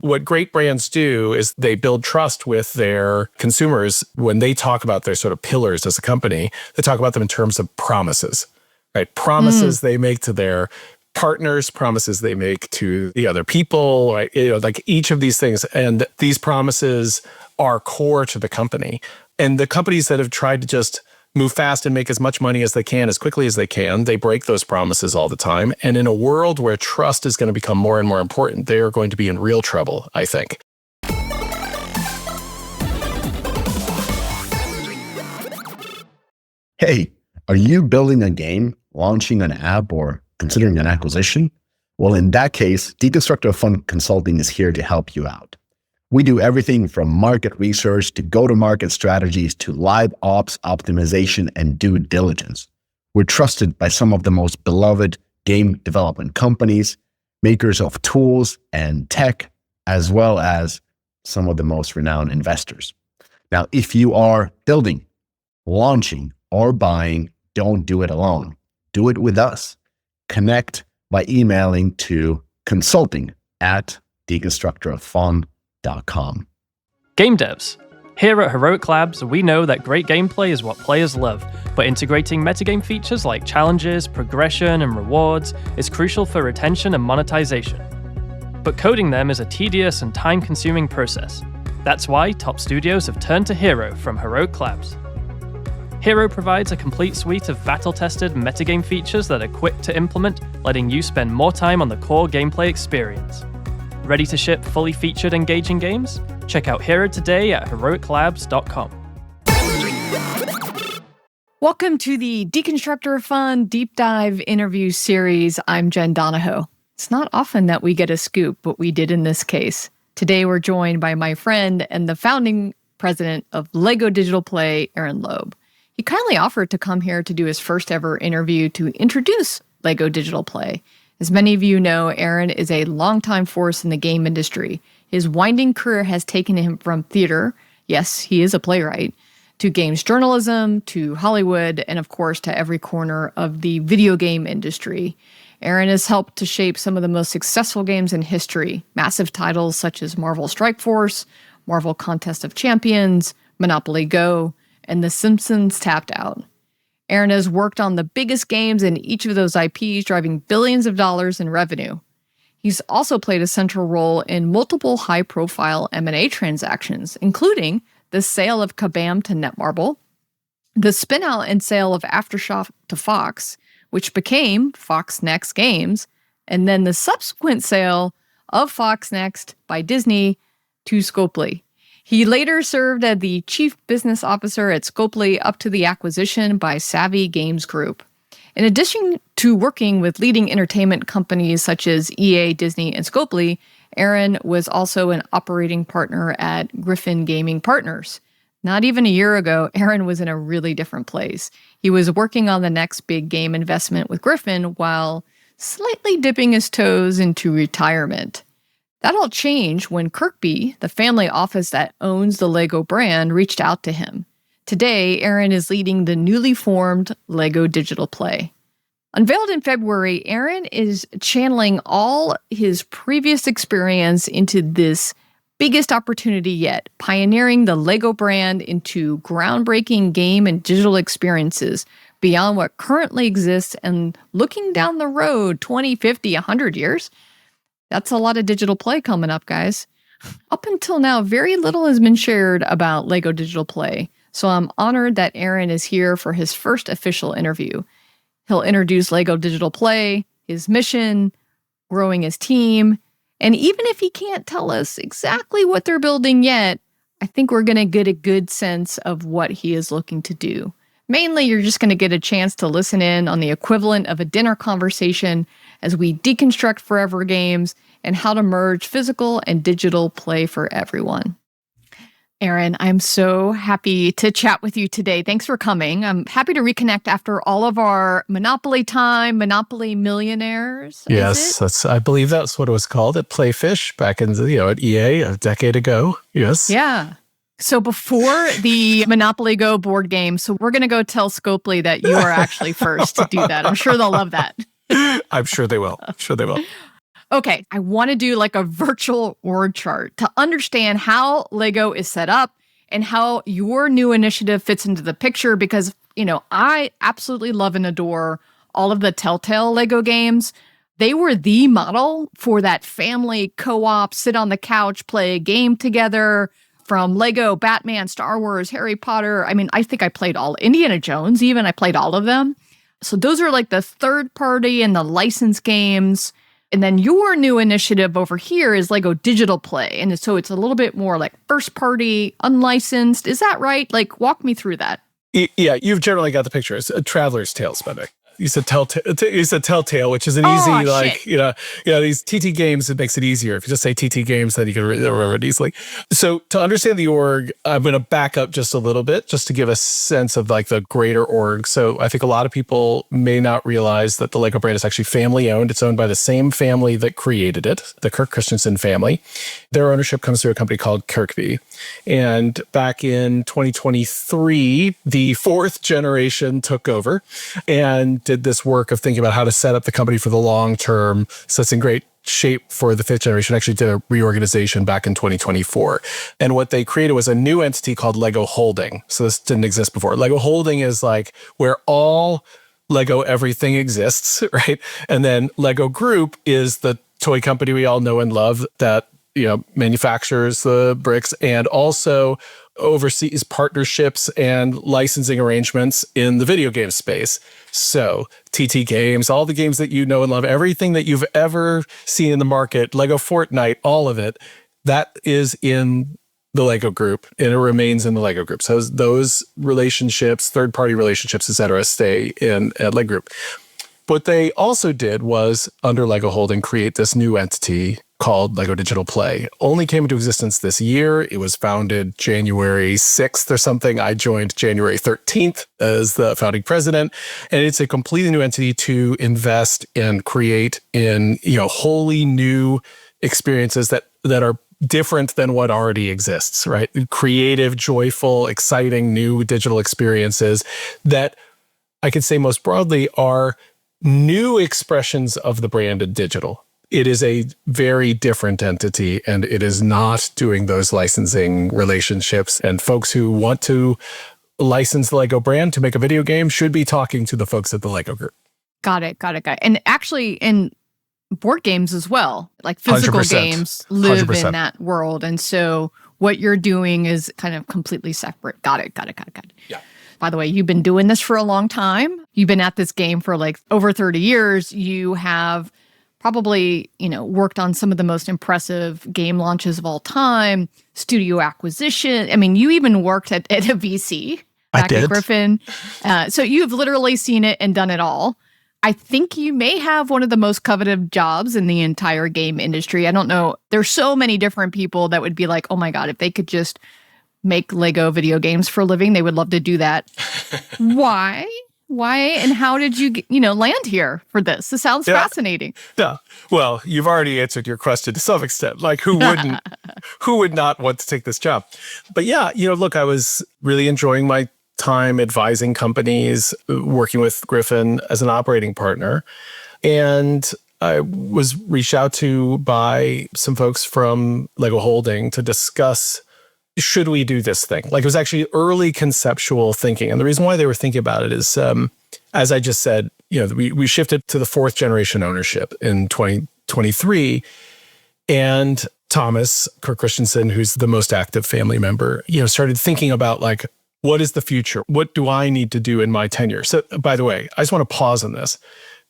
What great brands do is they build trust with their consumers when they talk about their sort of pillars as a company. They talk about them in terms of promises, right? Promises they make to their partners, promises they make to the other people, right? Like each of these things. And these promises are core to the company. And the companies that have tried to just move fast and make as much money as they can, as quickly as they can, they break those promises all the time. And in a world where trust is going to become more and more important, they are going to be in real trouble, I think. Hey, are you building a game, launching an app, or considering an acquisition? Well, in that case, Deconstructor of Fun Consulting is here to help you out. We do everything from market research to go-to-market strategies to live ops optimization and due diligence. We're trusted by some of the most beloved game development companies, makers of tools and tech, as well as some of the most renowned investors. Now, if you are building, launching, or buying, don't do it alone. Do it with us. Connect by emailing to consulting@deconstructoroffun.com. Game devs. Here at Heroic Labs, we know that great gameplay is what players love, but integrating metagame features like challenges, progression, and rewards is crucial for retention and monetization. But coding them is a tedious and time-consuming process. That's why top studios have turned to Hero from Heroic Labs. Hero provides a complete suite of battle-tested metagame features that are quick to implement, letting you spend more time on the core gameplay experience. Ready to ship fully featured, engaging games? Check out Hero today at heroiclabs.com. Welcome to the Deconstructor of Fun Deep Dive interview series. I'm Jen Donahoe. It's not often that we get a scoop, but we did in this case. Today we're joined by my friend and the founding president of LEGO Digital Play, Aaron Loeb. He kindly offered to come here to do his first ever interview to introduce LEGO Digital Play. As many of you know, Aaron is a longtime force in the game industry. His winding career has taken him from theater, yes, he is a playwright, to games journalism, to Hollywood, and of course to every corner of the video game industry. Aaron has helped to shape some of the most successful games in history, massive titles such as Marvel Strike Force, Marvel Contest of Champions, Monopoly Go, and The Simpsons Tapped Out. Aaron has worked on the biggest games in each of those IPs, driving billions of dollars in revenue. He's also played a central role in multiple high-profile M&A transactions, including the sale of Kabam to Netmarble, the spin-out and sale of Aftershock to Fox, which became FoxNext Games, and then the subsequent sale of FoxNext by Disney to Scopely. He later served as the chief business officer at Scopely up to the acquisition by Savvy Games Group. In addition to working with leading entertainment companies such as EA, Disney, and Scopely, Aaron was also an operating partner at Griffin Gaming Partners. Not even a year ago, Aaron was in a really different place. He was working on the next big game investment with Griffin while slightly dipping his toes into retirement. That all changed when Kirkby, the family office that owns the LEGO brand, reached out to him. Today, Aaron is leading the newly formed LEGO Digital Play. Unveiled in February, Aaron is channeling all his previous experience into this biggest opportunity yet, pioneering the LEGO brand into groundbreaking game and digital experiences beyond what currently exists and looking down the road 20, 50, 100 years. That's a lot of digital play coming up, guys. Up until now, very little has been shared about LEGO Digital Play, so I'm honored that Aaron is here for his first official interview. He'll introduce LEGO Digital Play, his mission, growing his team, and even if he can't tell us exactly what they're building yet, I think we're going to get a good sense of what he is looking to do. Mainly, you're just going to get a chance to listen in on the equivalent of a dinner conversation as we deconstruct forever games and how to merge physical and digital play for everyone. Aaron, I'm so happy to chat with you today. Thanks for coming. I'm happy to reconnect after all of our Monopoly time, Monopoly Millionaires. Yes, I believe that's what it was called at Playfish back in at EA a decade ago. Yes. Yeah. So before the Monopoly Go board game, so we're going to go tell Scopely that you are actually first to do that. I'm sure they'll love that. I'm sure they will. Okay, I want to do like a virtual org chart to understand how Lego is set up and how your new initiative fits into the picture because, I absolutely love and adore all of the Telltale Lego games. They were the model for that family co-op, sit on the couch, play a game together from Lego, Batman, Star Wars, Harry Potter. I mean, I think I played all Indiana Jones, even I played all of them. So those are like the third party and the licensed games. And then your new initiative over here is Lego Digital Play. And so it's a little bit more like first party, unlicensed. Is that right? Like, walk me through that. Yeah, you've generally got the picture. It's a traveler's tale spending. You said Telltale, which is an easy, these TT games, it makes it easier. If you just say TT games, then you can remember it easily. So to understand the org, I'm going to back up just a little bit, just to give a sense of like the greater org. So I think a lot of people may not realize that the Lego brand is actually family owned. It's owned by the same family that created it, the Kirk Christensen family. Their ownership comes through a company called Kirkby. And back in 2023, the fourth generation took over and did this work of thinking about how to set up the company for the long term. So it's in great shape for the fifth generation. Actually did a reorganization back in 2024. And what they created was a new entity called Lego Holding. So this didn't exist before. Lego Holding is like where all Lego everything exists, right? And then Lego Group is the toy company we all know and love that manufactures the bricks and also oversees partnerships and licensing arrangements in the video game space. So TT Games, all the games that you know and love, everything that you've ever seen in the market, Lego Fortnite, all of it, that is in the Lego Group and it remains in the Lego Group. So those relationships, third-party relationships, et cetera, stay at Lego Group. What they also did was, under Lego Holding, create this new entity called Lego Digital Play. Only came into existence this year. It was founded January 6th or something. I joined January 13th as the founding president. And it's a completely new entity to invest and create in, wholly new experiences that are different than what already exists, right? Creative, joyful, exciting, new digital experiences that I could say most broadly are new expressions of the brand in digital. It is a very different entity and it is not doing those licensing relationships. And folks who want to license the Lego brand to make a video game should be talking to the folks at the Lego Group. Got it. And actually in board games as well, like physical 100%. games live 100%. in that world. And so what you're doing is kind of completely separate. Got it. Yeah. By the way, you've been doing this for a long time. You've been at this game for like over 30 years. You have probably, worked on some of the most impressive game launches of all time, studio acquisition. I mean, you even worked at a VC back at Griffin. So you've literally seen it and done it all. I think you may have one of the most coveted jobs in the entire game industry. I don't know. There's so many different people that would be like, oh my God, if they could just make Lego video games for a living, they would love to do that. Why? And how did you, land here for this? This sounds fascinating. Yeah. Well, you've already answered your question to some extent. Like, who would not want to take this job? But yeah, look, I was really enjoying my time advising companies, working with Griffin as an operating partner. And I was reached out to by some folks from Lego Holding to discuss, should we do this thing? Like, it was actually early conceptual thinking. And the reason why they were thinking about it is, as I just said, we shifted to the fourth generation ownership in 2023. And Thomas, Kirk Christensen, who's the most active family member, started thinking about like, what is the future? What do I need to do in my tenure? So, by the way, I just want to pause on this.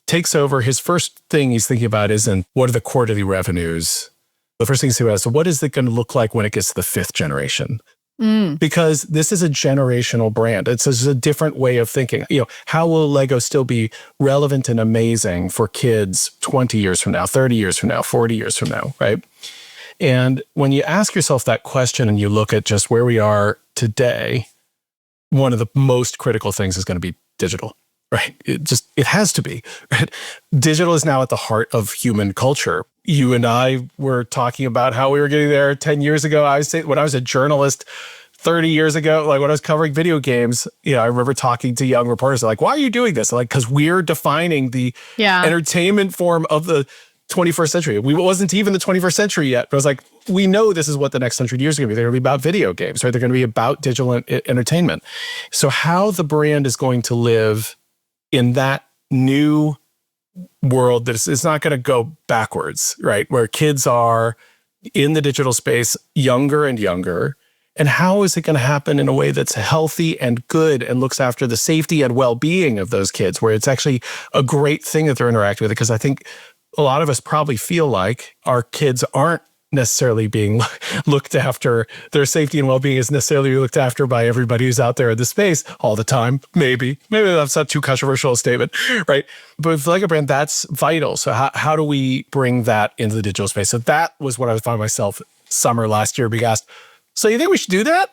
Takes over, his first thing he's thinking about isn't what are the quarterly revenues. The first thing he's thinking about is, so what is it going to look like when it gets to the fifth generation? Because this is a generational brand. It's a different way of thinking. How will Lego still be relevant and amazing for kids 20 years from now, 30 years from now, 40 years from now, right? And when you ask yourself that question and you look at just where we are today, one of the most critical things is going to be digital, right? It has to be, right? Digital is now at the heart of human culture. You and I were talking about how we were getting there 10 years ago. I say when I was a journalist 30 years ago, like when I was covering video games, I remember talking to young reporters, like, why are you doing this? Like, because we're defining the entertainment form of the 21st century. We wasn't even the 21st century yet. But I was like, we know this is what the next 100 years are going to be. They're going to be about video games, right? They're going to be about digital entertainment. So how the brand is going to live in that new world that it's not going to go backwards, right? Where kids are in the digital space younger and younger. And how is it going to happen in a way that's healthy and good and looks after the safety and well-being of those kids, where it's actually a great thing that they're interacting with it? Because I think a lot of us probably feel like our kids aren't necessarily being looked after. Their safety and well-being is necessarily looked after by everybody who's out there in the space all the time. Maybe that's not too controversial a statement, right? But with Lego brand, that's vital. So how do we bring that into the digital space? So that was what I found myself summer last year being asked, so you think we should do that?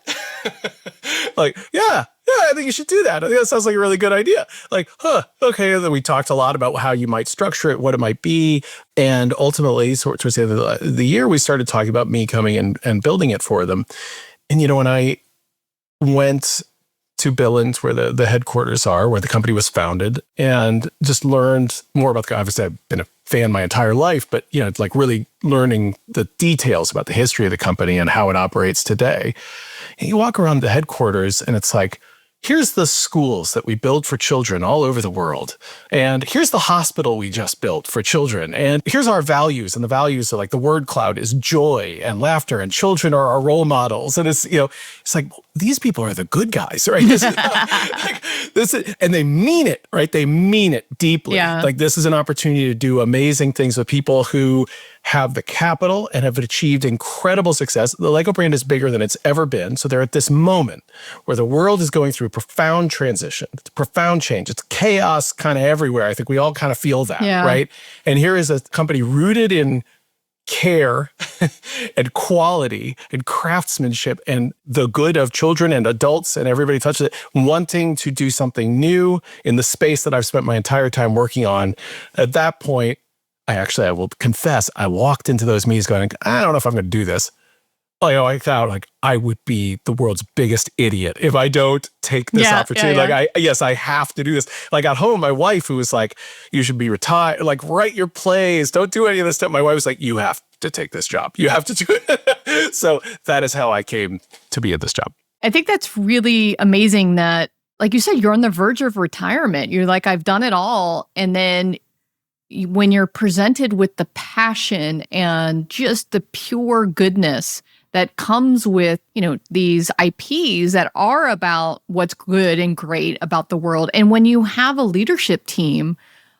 Like, yeah, I think you should do that. I think that sounds like a really good idea. Like, okay. And then we talked a lot about how you might structure it, what it might be. And ultimately, towards the end of the year, we started talking about me coming and building it for them. And, when I went to Billings, where the headquarters are, where the company was founded, and just learned more about the company. Obviously, I've been a fan my entire life, but, it's like really learning the details about the history of the company and how it operates today. And you walk around the headquarters and it's like, here's the schools that we build for children all over the world. And here's the hospital we just built for children. And here's our values. And the values are like the word cloud is joy and laughter, and children are our role models. And it's, it's like, these people are the good guys, right? And they mean it, right? They mean it deeply. Yeah. Like, this is an opportunity to do amazing things with people who have the capital and have achieved incredible success. The Lego brand is bigger than it's ever been. So they're at this moment where the world is going through profound transition, profound change. It's chaos kind of everywhere. I think we all kind of feel that, right? And here is a company rooted in care and quality and craftsmanship and the good of children and adults and everybody touches it, wanting to do something new in the space that I've spent my entire time working on. At that point, I will confess, I walked into those meetings going, I don't know if I'm going to do this. I thought I would be the world's biggest idiot if I don't take this opportunity. I have to do this. Like, at home, my wife, who was like, you should be retired, like, write your plays, don't do any of this stuff. My wife was like, you have to take this job. You have to do it. So that is how I came to be at this job. I think that's really amazing that, like you said, you're on the verge of retirement. You're like, I've done it all. And then when you're presented with the passion and just the pure goodness that comes with, these IPs that are about what's good and great about the world. And when you have a leadership team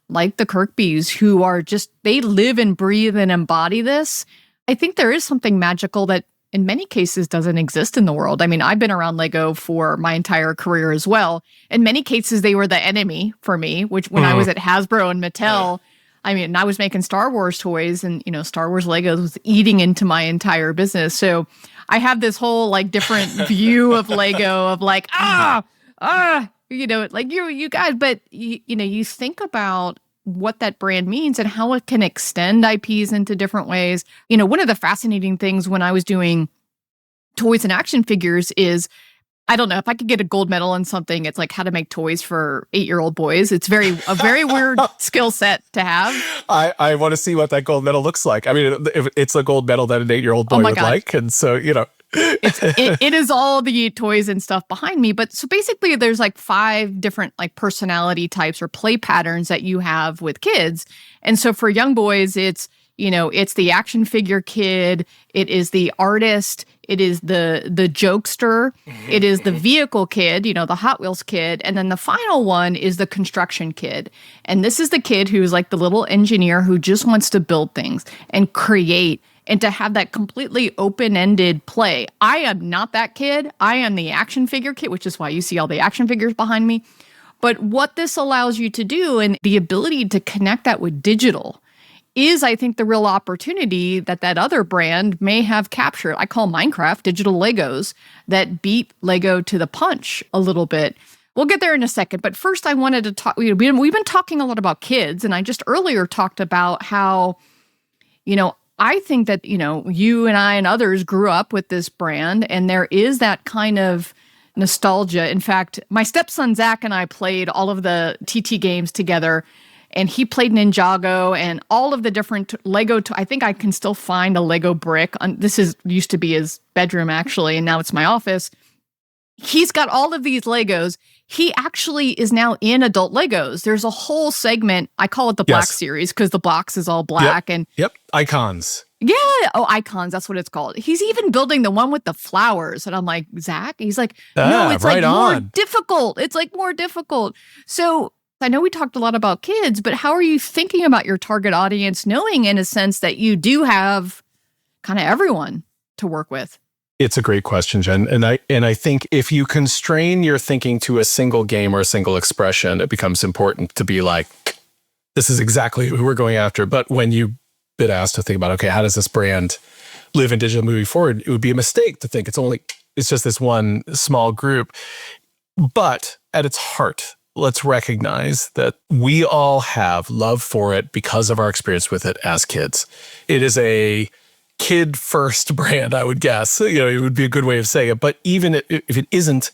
like the Kirkbys who are just, they live and breathe and embody this, I think there is something magical that in many cases doesn't exist in the world. I mean, I've been around Lego for my entire career as well. In many cases, they were the enemy for me, which when I was at Hasbro and Mattel, I mean, I was making Star Wars toys and, Star Wars Legos was eating into my entire business. So I have this whole different view of Lego of like, you guys, but you think about what that brand means and how it can extend IPs into different ways. One of the fascinating things when I was doing toys and action figures is, I don't know, if I could get a gold medal in something, it's like how to make toys for 8-year-old boys. It's a very weird skill set to have. I want to see what that gold medal looks like. I mean, if it's a gold medal that an 8-year-old boy would like. And so, it is all the toys and stuff behind me. But so basically there's 5 different personality types or play patterns that you have with kids. And so for young boys, it's the action figure kid, it is the artist, it is the jokester, it is the vehicle kid, the Hot Wheels kid, and then the final one is the construction kid. And this is the kid who's like the little engineer who just wants to build things and create and to have that completely open-ended play. I am not that kid. I am the action figure kid, which is why you see all the action figures behind me. But what this allows you to do and the ability to connect that with digital is, I think, the real opportunity that other brand may have captured. I call Minecraft digital Legos that beat Lego to the punch a little bit. We'll get there in a second. But first, I wanted to talk. We've been talking a lot about kids, and I just earlier talked about how, I think that, you and I and others grew up with this brand, and there is that kind of nostalgia. In fact, my stepson, Zach, and I played all of the TT games together. and he played Ninjago and all of the different Lego. I think I can still find a Lego brick. Used to be his bedroom, actually, and now it's my office. He's got all of these Legos. He actually is now in adult Legos. There's a whole segment. I call it the Black series because the box is all black. Yep. Icons. Yeah. Oh, Icons. That's what it's called. He's even building the one with the flowers. And I'm like, Zach? He's like, no, it's like more difficult. It's like more difficult. So I know we talked a lot about kids, but how are you thinking about your target audience, knowing in a sense that you do have kind of everyone to work with? It's a great question, Jen. And I think if you constrain your thinking to a single game or a single expression, it becomes important to be like, this is exactly who we're going after. But when you've been asked to think about, okay, how does this brand live in digital moving forward? It would be a mistake to think it's just this one small group. But at its heart, let's recognize that we all have love for it because of our experience with it as kids. It is a kid-first brand, I would guess. It would be a good way of saying it. But even if it isn't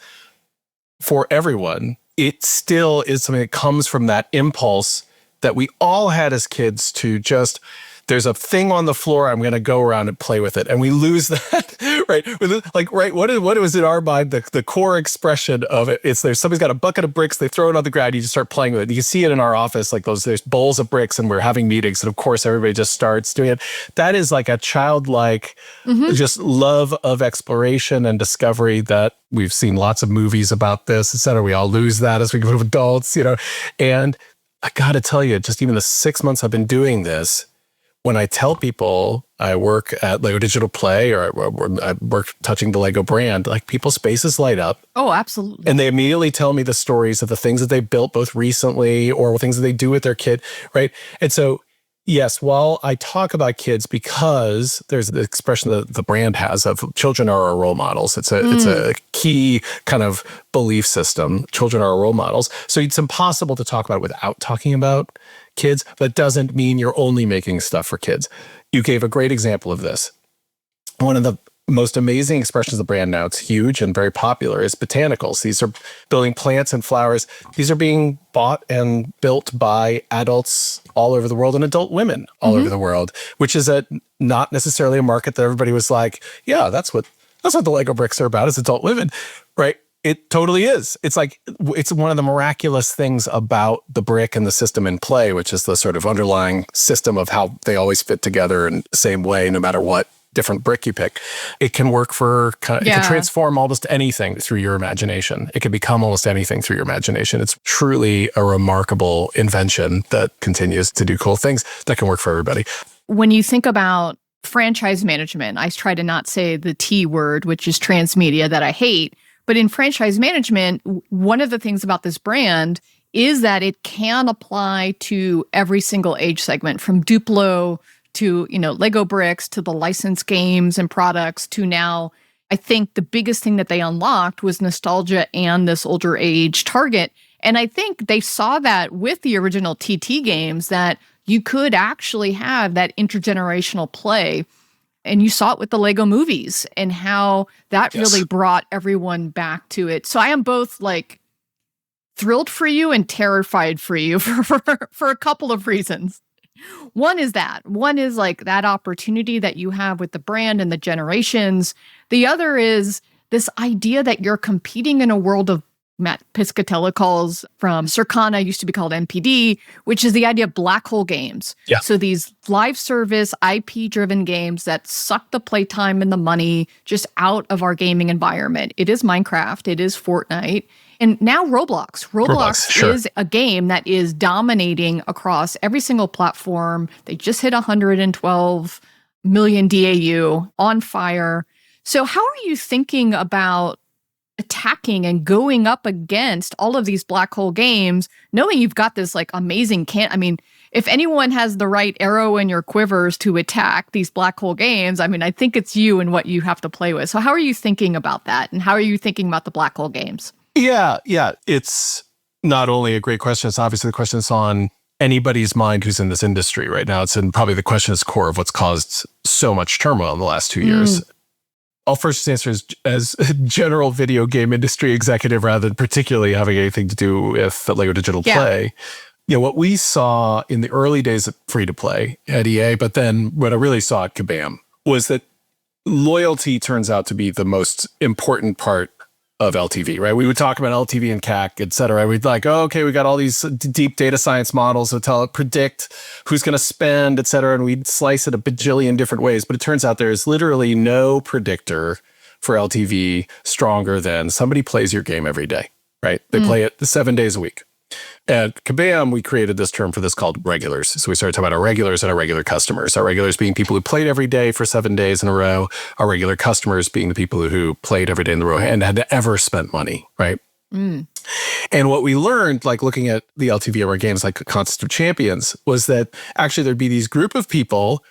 for everyone, it still is something that comes from that impulse that we all had as kids to just, there's a thing on the floor, I'm going to go around and play with it. And we lose that, right? What was in our mind, the core expression of it? It's somebody's got a bucket of bricks, they throw it on the ground, you just start playing with it. You see it in our office, there's bowls of bricks and we're having meetings. And of course, everybody just starts doing it. That is like a childlike, just love of exploration and discovery that we've seen lots of movies about this, et cetera. We all lose that as we become adults, And I got to tell you, just even the 6 months I've been doing this, when I tell people I work at Lego Digital Play or I work touching the Lego brand, people's faces light up. Oh, absolutely. And they immediately tell me the stories of the things that they built both recently or things that they do with their kid, right? And so, yes, while I talk about kids, because there's the expression that the brand has of children are our role models. It's a key kind of belief system. Children are our role models. So it's impossible to talk about it without talking about kids, but doesn't mean you're only making stuff for kids. You gave a great example of this. One of the most amazing expressions of the brand now, it's huge and very popular, is botanicals. These are building plants and flowers. These are being bought and built by adults all over the world and adult women all over the world, which is not necessarily a market that everybody was like, yeah, that's what the Lego bricks are about, is adult women, right? It totally is. It's it's one of the miraculous things about the brick and the system in play, which is the sort of underlying system of how they always fit together in the same way, no matter what different brick you pick. It can work it can transform almost anything through your imagination. It can become almost anything through your imagination. It's truly a remarkable invention that continues to do cool things that can work for everybody. When you think about franchise management, I try to not say the T word, which is transmedia, that I hate. But in franchise management, one of the things about this brand is that it can apply to every single age segment, from Duplo to, Lego bricks, to the licensed games and products, to now, I think the biggest thing that they unlocked was nostalgia and this older age target. And I think they saw that with the original TT games, that you could actually have that intergenerational play. And you saw it with the Lego movies and how that really brought everyone back to it. So I am both thrilled for you and terrified for you for a couple of reasons. One is that that opportunity that you have with the brand and the generations. The other is this idea that you're competing in a world of Matt Piscatella calls from Circana, used to be called NPD, which is the idea of black hole games. Yeah. So these live service, IP-driven games that suck the playtime and the money just out of our gaming environment. It is Minecraft. It is Fortnite. And now Roblox. Roblox sure. is a game that is dominating across every single platform. They just hit 112 million DAU, on fire. So how are you thinking about attacking and going up against all of these black hole games, knowing you've got this amazing if anyone has the right arrow in your quivers to attack these black hole games, I think it's you and what you have to play with. So how are you thinking about that? And how are you thinking about the black hole games? Yeah. It's not only a great question, it's obviously the question that's on anybody's mind who's in this industry right now. It's in probably the question's core of what's caused so much turmoil in the last 2 years. I'll first answer as a general video game industry executive rather than particularly having anything to do with Lego Digital Play. what we saw in the early days of free-to-play at EA, but then what I really saw at Kabam was that loyalty turns out to be the most important part of LTV, right? We would talk about LTV and CAC, et cetera. We'd like, oh, okay, we got all these deep data science models that predict who's going to spend, et cetera. And we'd slice it a bajillion different ways. But it turns out there's literally no predictor for LTV stronger than somebody plays your game every day, right? They play it 7 days a week. At Kabam, we created this term for this called regulars. So we started talking about our regulars and our regular customers. Our regulars being people who played every day for 7 days in a row. Our regular customers being the people who played every day in a row and had ever spent money, right? And what we learned, like looking at the LTV of our games like Contest of Champions, was that actually there'd be these group of people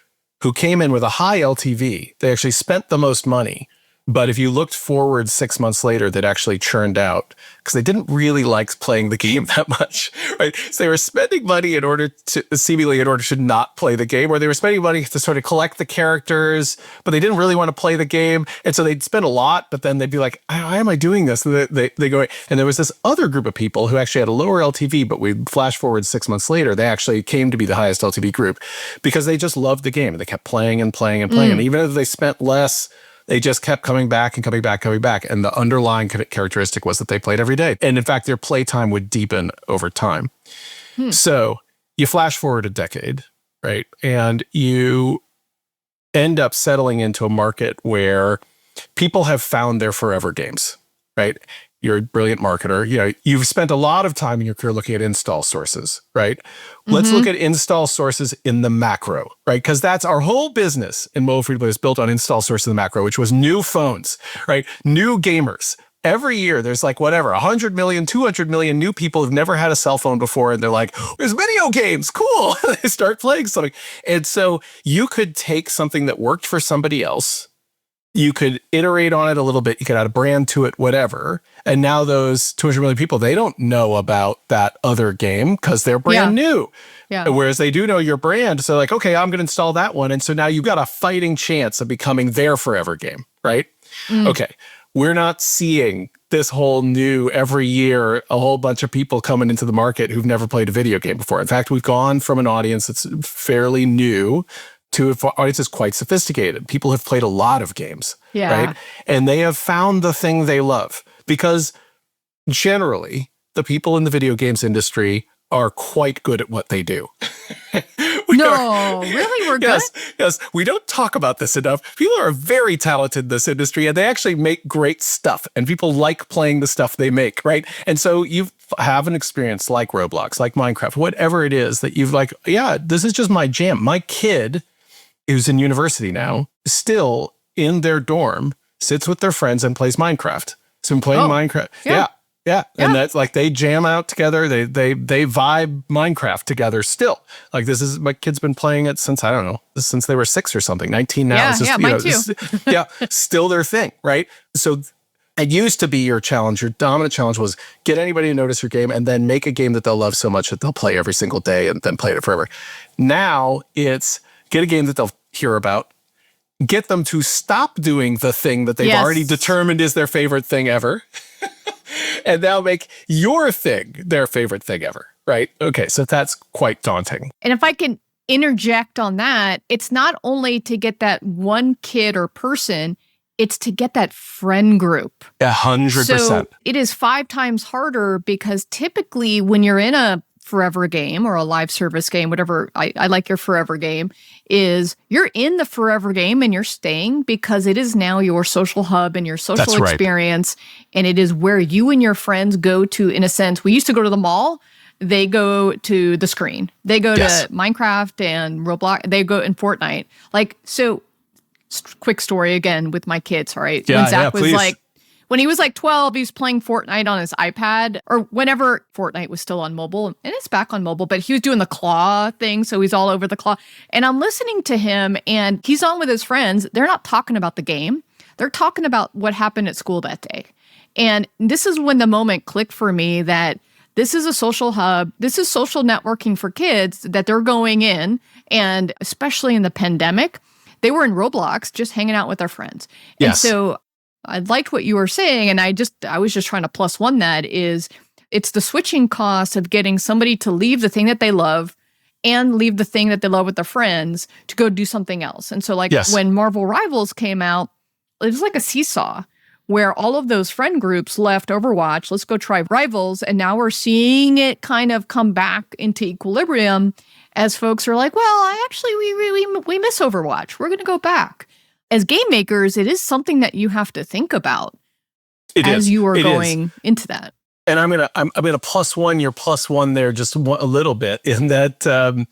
who came in with a high LTV. They actually spent the most money. But if you looked forward 6 months later, they'd actually churned out because they didn't really like playing the game that much, right? So they were spending money in order to not play the game, or they were spending money to sort of collect the characters, but they didn't really want to play the game. And so they'd spend a lot, but then they'd be like, why am I doing this? And they go, and there was this other group of people who actually had a lower LTV, but we flash forward 6 months later, they actually came to be the highest LTV group because they just loved the game. They kept playing and playing and playing. And even if they spent less, they just kept coming back and coming back. And the underlying characteristic was that they played every day. And in fact, their playtime would deepen over time. So you flash forward a decade, right? And you end up settling into a market where people have found their forever games, right? You're a brilliant marketer. You've spent a lot of time in your career looking at install sources, right? Let's look at install sources in the macro, right? Because that's our whole business in mobile free-to-play is built on install sources in the macro, which was new phones, right? New gamers. Every year there's like 100 million, 200 million new people who've never had a cell phone before. And they're like, there's video games, cool. They start playing something. And so you could take something that worked for somebody else, you could iterate on it a little bit. You could add a brand to it, whatever. And now those 200 million people, they don't know about that other game because they're brand new. Yeah. Whereas they do know your brand. So like, okay, I'm going to install that one. And so now you've got a fighting chance of becoming their forever game, right? Okay. We're not seeing this whole new every year, a whole bunch of people coming into the market who've never played a video game before. In fact, we've gone from an audience that's fairly new to an audience that's quite sophisticated. People have played a lot of games, right? And they have found the thing they love because generally the people in the video games industry are quite good at what they do. Really? We're good? Yes. We don't talk about this enough. People are very talented in this industry and they actually make great stuff and people like playing the stuff they make, right? And so you have an experience like Roblox, like Minecraft, whatever it is that you've like, this is just my jam. My kid, who's in university now, still in their dorm, sits with their friends and plays Minecraft. So I'm playing Minecraft. Yeah. And that's like they jam out together. They vibe Minecraft together still. Like this is, my kid's been playing it since, I don't know, since they were 6 or something, 19 now. Mine too. Still their thing, right? So it used to be your challenge, your dominant challenge was get anybody to notice your game and then make a game that they'll love so much that they'll play every single day and then play it forever. Now it's get a game that they'll hear about, get them to stop doing the thing that they've already determined is their favorite thing ever, and now make your thing their favorite thing ever, right? Okay, so that's quite daunting. And if I can interject on that, it's not only to get that one kid or person, it's to get that friend group. 100%. So it is 5 times harder because typically when you're in a forever game or a live service game, whatever, I like your forever game, is you're in the forever game and you're staying because it is now your social hub and your social experience. And it is where you and your friends go to, in a sense, we used to go to the mall. They go to the screen. They go to Minecraft and Roblox. They go in Fortnite. Like, so quick story again with my kids, all right? When Zach was like, when he was like 12, he was playing Fortnite on his iPad or whenever Fortnite was still on mobile, and it's back on mobile, but he was doing the claw thing. So he's all over the claw. And I'm listening to him and he's on with his friends. They're not talking about the game. They're talking about what happened at school that day. And this is when the moment clicked for me that this is a social hub. This is social networking for kids that they're going in. And especially in the pandemic, they were in Roblox just hanging out with their friends. Yes. And so I liked what you were saying, and I was just trying to plus one that is it's the switching cost of getting somebody to leave the thing that they love and leave the thing that they love with their friends to go do something else. And so when Marvel Rivals came out, it was like a seesaw where all of those friend groups left Overwatch. Let's go try Rivals. And now we're seeing it kind of come back into equilibrium as folks are like, well, we miss Overwatch. We're going to go back. As game makers, it is something that you have to think about you are going into that. And I'm gonna plus one your plus one there just a little bit in that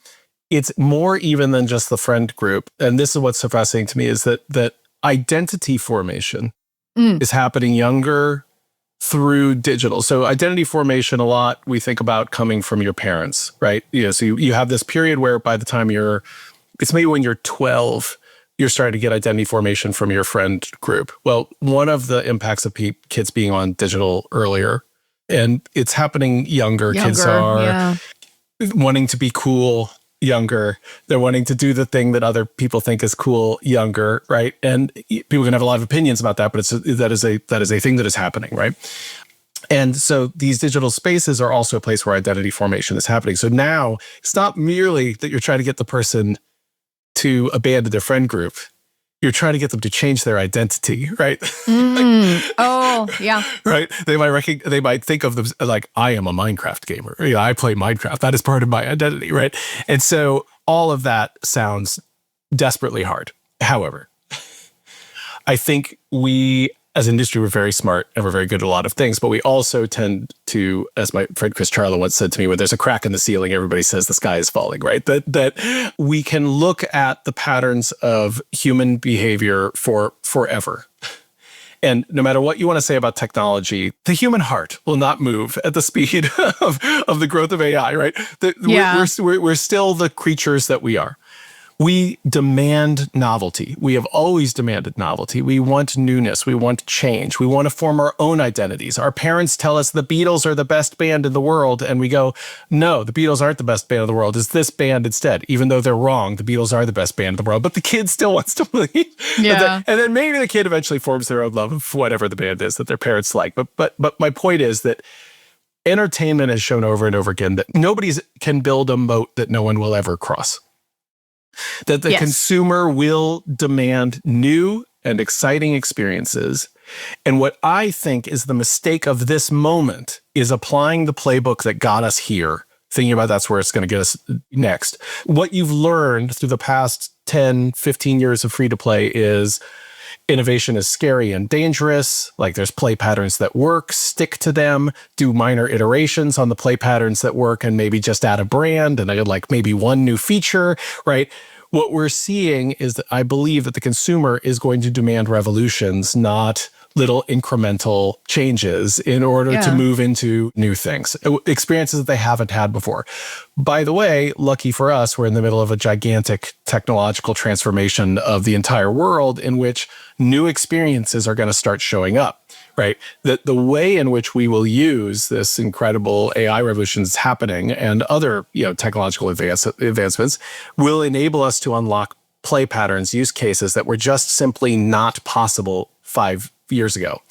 it's more even than just the friend group. And this is what's so fascinating to me is that identity formation is happening younger through digital. So identity formation, a lot we think about coming from your parents, right? So you have this period where by the time it's maybe when you're 12, you're starting to get identity formation from your friend group. Well, one of the impacts of kids being on digital earlier, and it's happening younger. Kids are wanting to be cool younger. They're wanting to do the thing that other people think is cool younger, right? And people can have a lot of opinions about that, but that is a thing that is happening, right? And so these digital spaces are also a place where identity formation is happening. So now it's not merely that you're trying to get the person to abandon their friend group. You're trying to get them to change their identity, right? Oh, yeah. Right? They might think of them like, I am a Minecraft gamer. I play Minecraft. That is part of my identity, right? And so all of that sounds desperately hard. However, I think we, as an industry, we're very smart and we're very good at a lot of things, but we also tend to, as my friend Chris Charlo once said to me, when there's a crack in the ceiling, everybody says the sky is falling, right? That we can look at the patterns of human behavior for forever. And no matter what you want to say about technology, the human heart will not move at the speed of the growth of AI, right? We're still the creatures that we are. We demand novelty. We have always demanded novelty. We want newness. We want change. We want to form our own identities. Our parents tell us the Beatles are the best band in the world, and we go, no, the Beatles aren't the best band in the world. It's this band instead. Even though they're wrong, the Beatles are the best band in the world, but the kid still wants to believe. Yeah. And then maybe the kid eventually forms their own love of whatever the band is that their parents like. But my point is that entertainment has shown over and over again that nobody can build a moat that no one will ever cross. That the consumer will demand new and exciting experiences. And what I think is the mistake of this moment is applying the playbook that got us here, thinking about that's where it's going to get us next. What you've learned through the past 10, 15 years of free-to-play is innovation is scary and dangerous. Like there's play patterns that work, stick to them, do minor iterations on the play patterns that work, and maybe just add a brand and like maybe one new feature, right? What we're seeing is that I believe that the consumer is going to demand revolutions, not little incremental changes in order to move into new things, experiences that they haven't had before. By the way, lucky for us, we're in the middle of a gigantic technological transformation of the entire world in which new experiences are going to start showing up, right? That the way in which we will use this incredible AI revolution that's happening and other, technological advancements will enable us to unlock play patterns, use cases that were just simply not possible 5 years ago.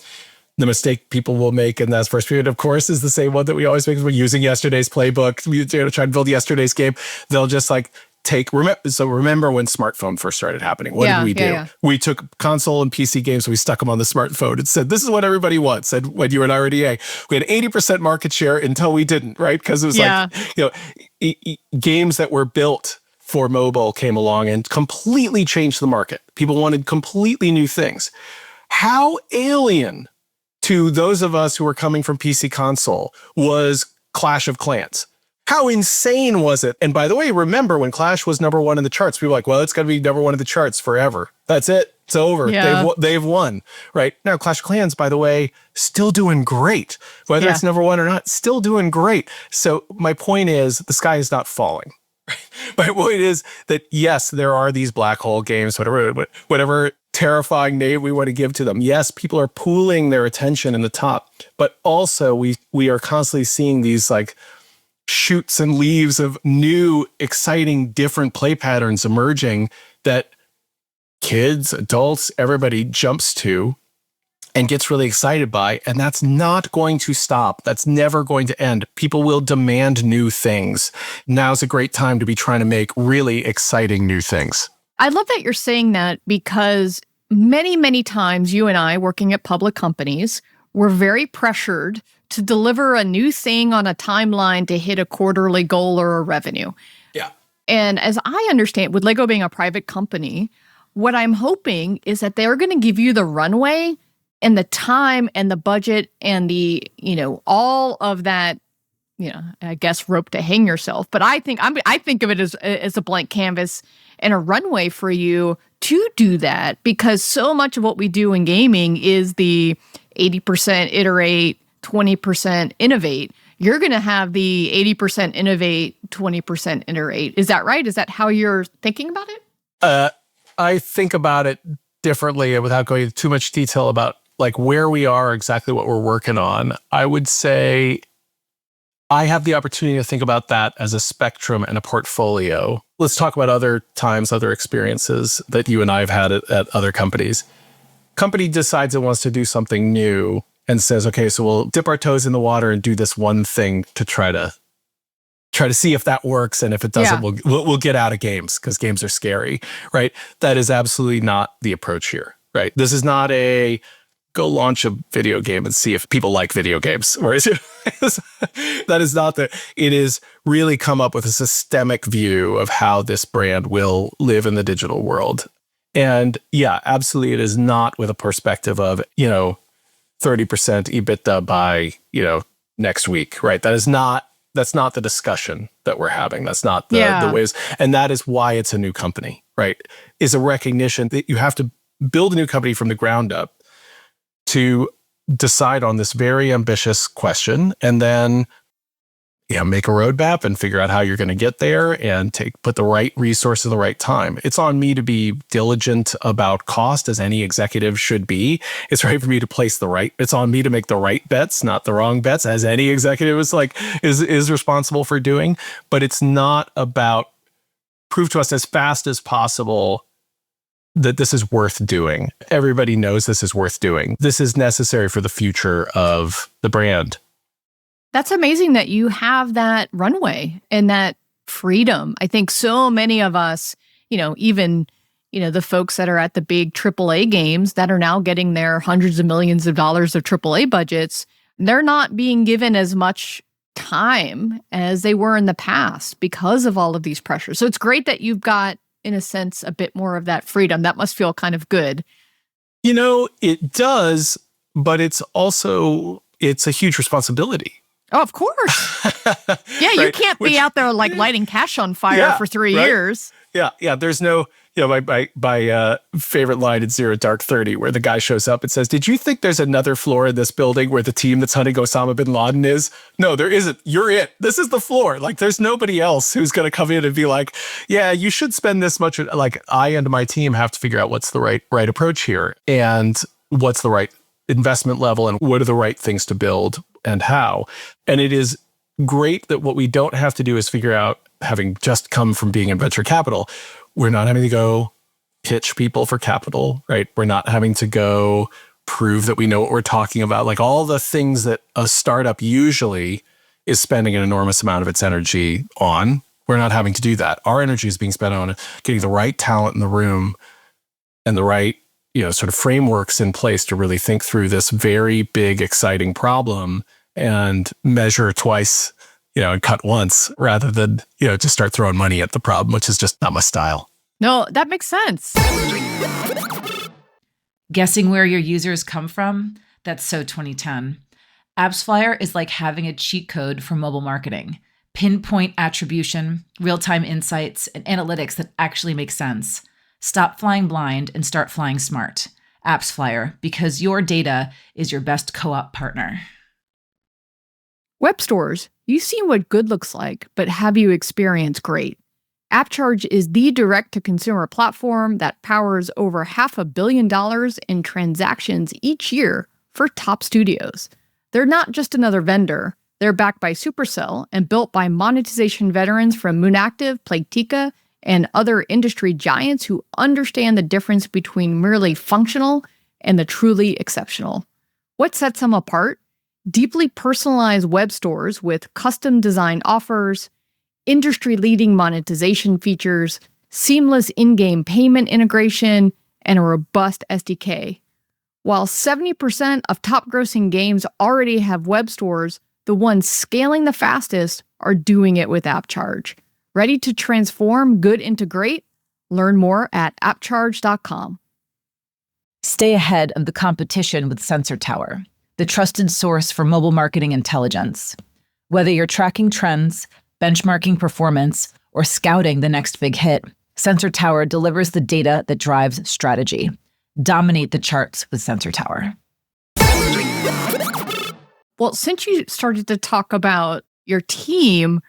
The mistake people will make in that first period, of course, is the same one that we always make when we're using yesterday's playbook, try to build yesterday's game. They'll just remember when smartphone first started happening. What did we do? Yeah. We took console and PC games, we stuck them on the smartphone and said, this is what everybody wants. And when you were an RDA, we had 80% market share until we didn't, right? Because it was games that were built for mobile came along and completely changed the market. People wanted completely new things. How alien to those of us who were coming from PC console was Clash of Clans? How insane was it? And by the way, remember when Clash was number one in the charts, we were like, well, it's got to be number one in the charts forever. That's it. It's over. Yeah. They've won, right? Now, Clash of Clans, by the way, still doing great. Whether it's number one or not, still doing great. So my point is the sky is not falling. My point is that, yes, there are these black hole games, whatever terrifying name we want to give to them. Yes, people are pooling their attention in the top, but also we are constantly seeing these like shoots and leaves of new, exciting, different play patterns emerging that kids, adults, everybody jumps to. and gets really excited by. And that's not going to stop. That's never going to end. People will demand new things. Now's a great time to be trying to make really exciting new things. I love that you're saying that because many, many times you and I working at public companies, we're very pressured to deliver a new thing on a timeline to hit a quarterly goal or a revenue. Yeah. And as I understand, with Lego being a private company, what I'm hoping is that they're going to give you the runway and the time and the budget and the, all of that, I guess rope to hang yourself. But I think of it as a blank canvas and a runway for you to do that, because so much of what we do in gaming is the 80% iterate, 20% innovate. You're going to have the 80% innovate, 20% iterate. Is that right? Is that how you're thinking about it? I think about it differently without going into too much detail about like where we are, exactly what we're working on. I would say I have the opportunity to think about that as a spectrum and a portfolio. Let's talk about other times, other experiences that you and I have had at other companies. Company decides it wants to do something new and says, okay, so we'll dip our toes in the water and do this one thing to try to see if that works. And if it doesn't, we'll get out of games because games are scary, right? That is absolutely not the approach here, right? This is not a go launch a video game and see if people like video games. Or that is not it is really come up with a systemic view of how this brand will live in the digital world. And yeah, absolutely, it is not with a perspective of, 30% EBITDA by, next week, right? That's not the discussion that we're having. That's not the ways. And that is why it's a new company, right? Is a recognition that you have to build a new company from the ground up to decide on this very ambitious question and then make a roadmap and figure out how you're going to get there and put the right resource at the right time. It's on me to be diligent about cost, as any executive should be. It's right for me to it's on me to make the right bets, not the wrong bets, as any executive is responsible for doing. But it's not about prove to us as fast as possible that this is worth doing. Everybody knows this is worth doing. This is necessary for the future of the brand. That's amazing that you have that runway and that freedom. I think so many of us, even, the folks that are at the big AAA games that are now getting their hundreds of millions of dollars of AAA budgets, they're not being given as much time as they were in the past because of all of these pressures. So it's great that you've got, in a sense, a bit more of that freedom. That must feel kind of good. It does, but it's a huge responbility. Oh, of course. Yeah, right? You can't be out there like lighting cash on fire for 3 years. Yeah. There's no, my favorite line in Zero Dark 30, where the guy shows up and says, "Did you think there's another floor in this building where the team that's hunting Osama bin Laden is?" No, there isn't. You're it. This is the floor. Like, there's nobody else who's going to come in and be like, "Yeah, you should spend this much." Like, I and my team have to figure out what's the right approach here, and what's the right investment level, and what are the right things to build and how. And it is great that what we don't have to do is figure out, having just come from being in venture capital, we're not having to go pitch people for capital, right? We're not having to go prove that we know what we're talking about. Like all the things that a startup usually is spending an enormous amount of its energy on, we're not having to do that. Our energy is being spent on getting the right talent in the room and the right, sort of frameworks in place to really think through this very big, exciting problem and measure twice, and cut once, rather than, just start throwing money at the problem, which is just not my style. No, that makes sense. Guessing where your users come from? That's so 2010. AppsFlyer is like having a cheat code for mobile marketing. Pinpoint attribution, real-time insights, and analytics that actually make sense. Stop flying blind and start flying smart. AppsFlyer, because your data is your best co-op partner. Web stores, you've seen what good looks like, but have you experienced great? AppCharge is the direct-to-consumer platform that powers over $500 million in transactions each year for top studios. They're not just another vendor. They're backed by Supercell and built by monetization veterans from Moonactive, Playtika, and other industry giants who understand the difference between merely functional and the truly exceptional. What sets them apart? Deeply personalized web stores with custom designed offers, industry-leading monetization features, seamless in-game payment integration, and a robust SDK. While 70% of top-grossing games already have web stores, the ones scaling the fastest are doing it with AppCharge. Ready to transform good into great? Learn more at appcharge.com. Stay ahead of the competition with Sensor Tower, the trusted source for mobile marketing intelligence. Whether you're tracking trends, benchmarking performance, or scouting the next big hit, Sensor Tower delivers the data that drives strategy. Dominate the charts with Sensor Tower. Well, since you started to talk about your team,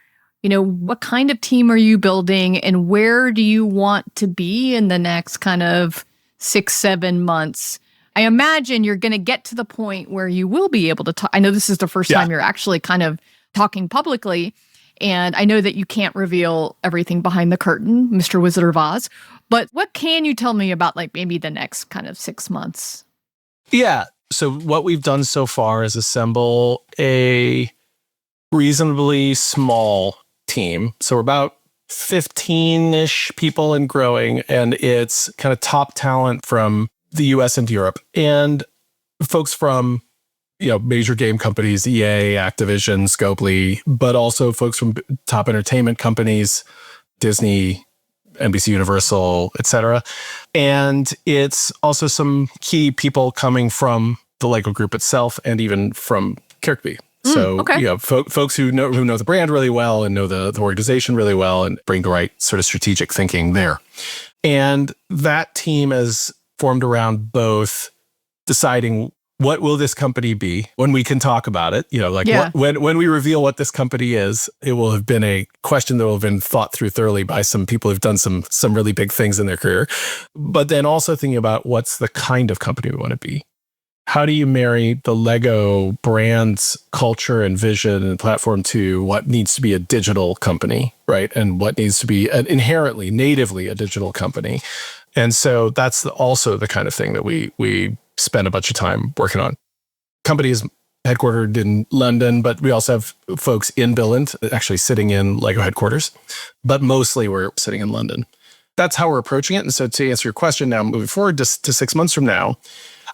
what kind of team are you building and where do you want to be in the next kind of 6-7 months? I imagine you're going to get to the point where you will be able to talk. I know this is the first time you're actually kind of talking publicly. And I know that you can't reveal everything behind the curtain, Mr. Wizard of Oz. But what can you tell me about maybe the next kind of 6 months? Yeah. So what we've done so far is assemble a reasonably small team. So we're about 15-ish people and growing. And it's kind of top talent from the US and Europe. And folks from major game companies, EA, Activision, Scopely, but also folks from top entertainment companies, Disney, NBC Universal, etc. And it's also some key people coming from the LEGO Group itself and even from Kirkby. So, folks who know the brand really well and know the organization really well and bring the right sort of strategic thinking there. And that team is formed around both deciding what will this company be when we can talk about it? When we reveal what this company is, it will have been a question that will have been thought through thoroughly by some people who've done some really big things in their career. But then also thinking about what's the kind of company we want to be. How do you marry the LEGO brand's culture and vision and platform to what needs to be a digital company, right? And what needs to be inherently, natively a digital company. And so that's also the kind of thing that we spend a bunch of time working on. Company is headquartered in London, but we also have folks in Billund actually sitting in LEGO headquarters, but mostly we're sitting in London. That's how we're approaching it. And so to answer your question now, moving forward to 6 months from now,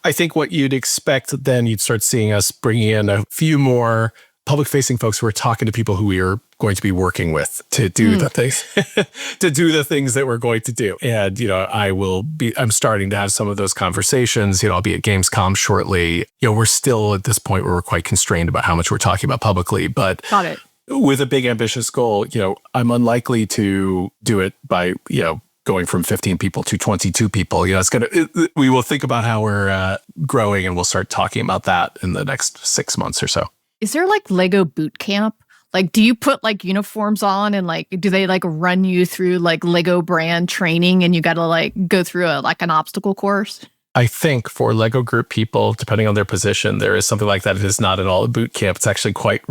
I think what you'd expect then you'd start seeing us bringing in a few more public-facing folks who are talking to people who we are going to be working with to do the things, to do the things that we're going to do. And, I'm starting to have some of those conversations, I'll be at Gamescom shortly. We're still at this point where we're quite constrained about how much we're talking about publicly, but Got it. With a big ambitious goal, I'm unlikely to do it by, going from 15 people to 22 people. We will think about how we're growing and we'll start talking about that in the next 6 months or so. Is there LEGO boot camp? Do you put uniforms on and do they run you through LEGO brand training and you got to go through an obstacle course? I think for LEGO Group people, depending on their position, there is something like that. It is not at all a boot camp. It's actually quite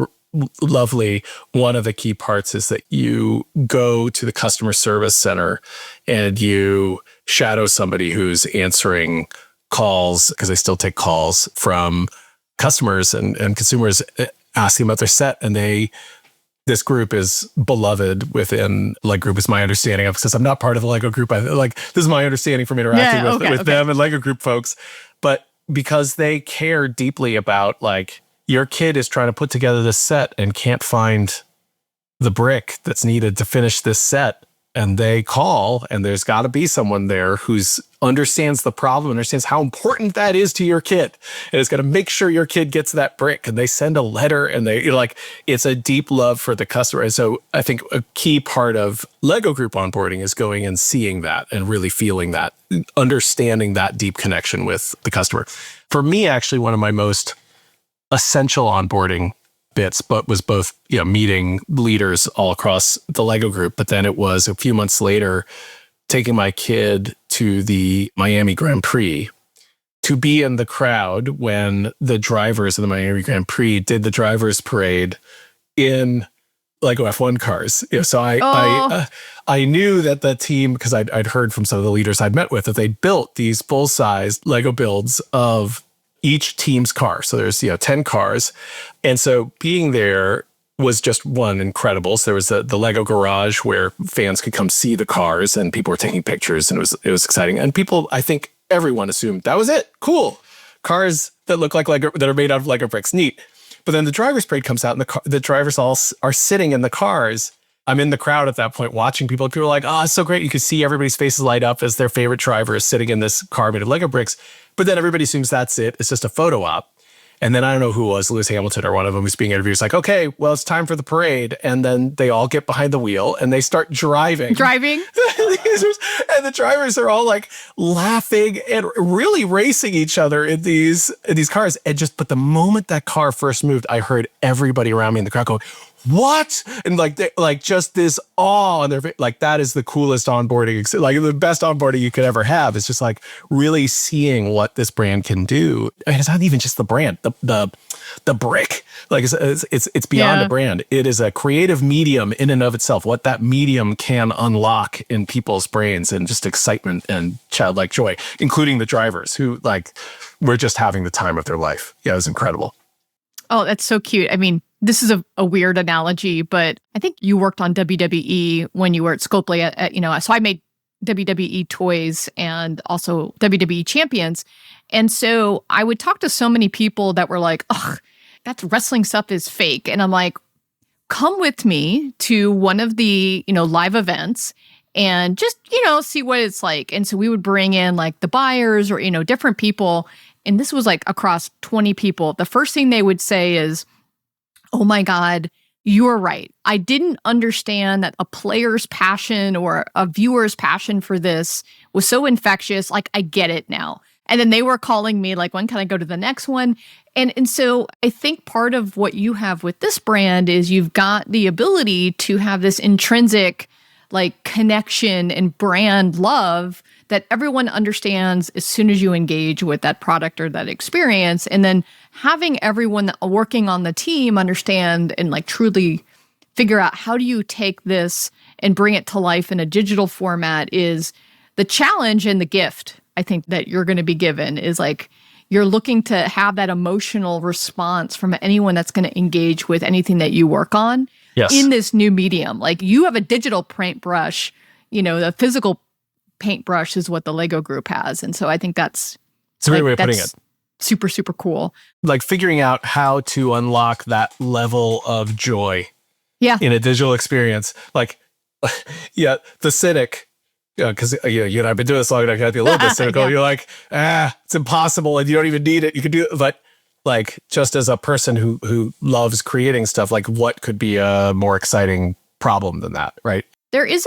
lovely. One of the key parts is that you go to the customer service center and you shadow somebody who's answering calls, because they still take calls from customers and consumers asking about their set. And this group is beloved within LEGO Group, is my understanding of, because I'm not part of the LEGO Group. This is my understanding from interacting with them and LEGO Group folks. But because they care deeply about your kid is trying to put together this set and can't find the brick that's needed to finish this set. And they call, and there's got to be someone there who understands the problem, understands how important that is to your kid, and is going to make sure your kid gets that brick. And they send a letter, and it's a deep love for the customer. And so I think a key part of LEGO Group onboarding is going and seeing that and really feeling that, understanding that deep connection with the customer. For me, actually, one of my most essential onboarding bits, but was both, meeting leaders all across the LEGO Group. But then it was a few months later, taking my kid to the Miami Grand Prix to be in the crowd when the drivers of the Miami Grand Prix did the drivers parade in Lego F1 cars. So Oh. I knew that the team, because I'd heard from some of the leaders I'd met with, that they built these full-size Lego builds of each team's car. So there's 10 cars, and so being there was just one incredible. So there was the Lego garage where fans could come see the cars, and people were taking pictures, and it was exciting. And people, I think everyone assumed that was it. Cool. Cars that look like Lego, that are made out of Lego bricks. Neat. But then the driver's parade comes out, and the drivers all are sitting in the cars. I'm in the crowd at that point watching people. People are like, oh, it's so great. You can see everybody's faces light up as their favorite driver is sitting in this car made of Lego bricks. But then everybody assumes that's it. It's just a photo op. And then I don't know who it was, Lewis Hamilton or one of them was being interviewed. It's like, okay, well, it's time for the parade. And then they all get behind the wheel and they start driving. Driving? And the drivers are all like laughing and really racing each other in these cars. But the moment that car first moved, I heard everybody around me in the crowd go, what? And just this awe on their face. Like, that is the coolest onboarding, like the best onboarding you could ever have. It's just like really seeing what this brand can do. I mean, it's not even just the brand, the brick. Like it's beyond a brand. It is a creative medium in and of itself. What that medium can unlock in people's brains, and just excitement and childlike joy, including the drivers who were just having the time of their life. Yeah, it was incredible. Oh, that's so cute. I mean, this is a weird analogy, but I think you worked on WWE when you were at Scopely. So I made WWE toys and also WWE champions. And so I would talk to so many people that were like, ugh, that wrestling stuff is fake. And I'm like, come with me to one of the, live events and just, see what it's like. And so we would bring in like the buyers or, different people. And this was like across 20 people. The first thing they would say is, oh my God, you're right. I didn't understand that a player's passion or a viewer's passion for this was so infectious. Like, I get it now. And then they were calling me like, when can I go to the next one? And so I think part of what you have with this brand is you've got the ability to have this intrinsic like connection and brand love that everyone understands as soon as you engage with that product or that experience. And then having everyone working on the team understand and like truly figure out how do you take this and bring it to life in a digital format is the challenge and the gift, I think, that you're going to be given is like, you're looking to have that emotional response from anyone that's going to engage with anything that you work on in this new medium. Like, you have a digital paintbrush, the physical paintbrush is what the Lego group has. And so I think it's a great way of putting it. Super, super cool. Like figuring out how to unlock that level of joy in a digital experience. Like, the cynic, because you and I've been doing this long enough, I gotta be a little bit cynical. You're like, it's impossible and you don't even need it. You can do it. But like, just as a person who loves creating stuff, like what could be a more exciting problem than that, right? There is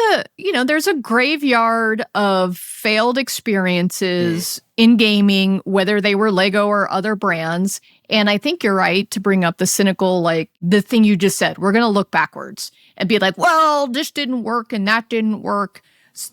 there's a graveyard of failed experiences in gaming, whether they were Lego or other brands. And I think you're right to bring up the cynical, like the thing you just said, we're going to look backwards and be like, well, this didn't work and that didn't work.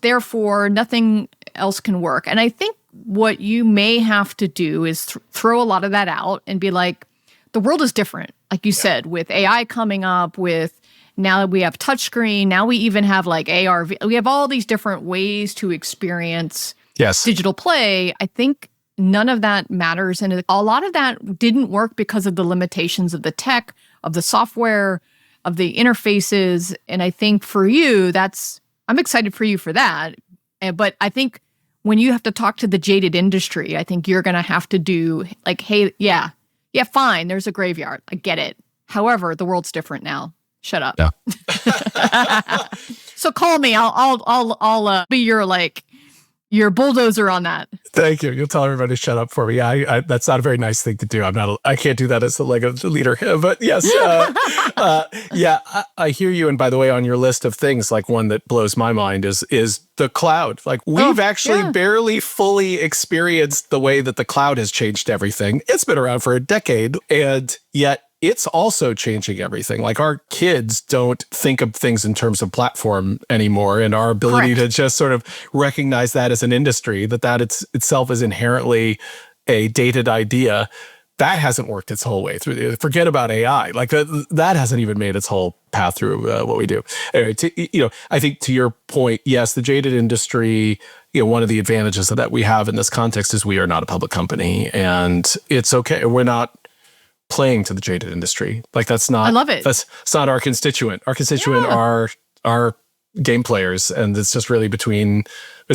Therefore, nothing else can work. And I think what you may have to do is throw a lot of that out and be like, the world is different. Like you said, with AI coming up, with now that we have touchscreen, now we even have like AR. We have all these different ways to experience digital play. I think none of that matters. And a lot of that didn't work because of the limitations of the tech, of the software, of the interfaces. And I think for you, I'm excited for you for that. But I think when you have to talk to the jaded industry, I think you're going to have to do like, hey, yeah, fine. There's a graveyard. I get it. However, the world's different now. Shut up. Yeah. So call me. I'll be your bulldozer on that. Thank you. You'll tell everybody to shut up for me. I that's not a very nice thing to do. I can't do that as the Lego leader. But yes, I hear you. And by the way, on your list of things, like one that blows my mind is the cloud. Like we've actually barely fully experienced the way that the cloud has changed everything. It's been around for a decade, and yet it's also changing everything. Like our kids don't think of things in terms of platform anymore, and our ability to just sort of recognize that as an industry, that itself is inherently a dated idea. that hasn't worked its whole way through. Forget about AI. Like that hasn't even made its whole path through what we do. Anyway, I think to your point, yes, the jaded industry, one of the advantages that we have in this context is we are not a public company, and it's okay. We're not playing to the jaded industry. Like that's not, I love it. It's not our constituent. Our constituent are game players. And it's just really between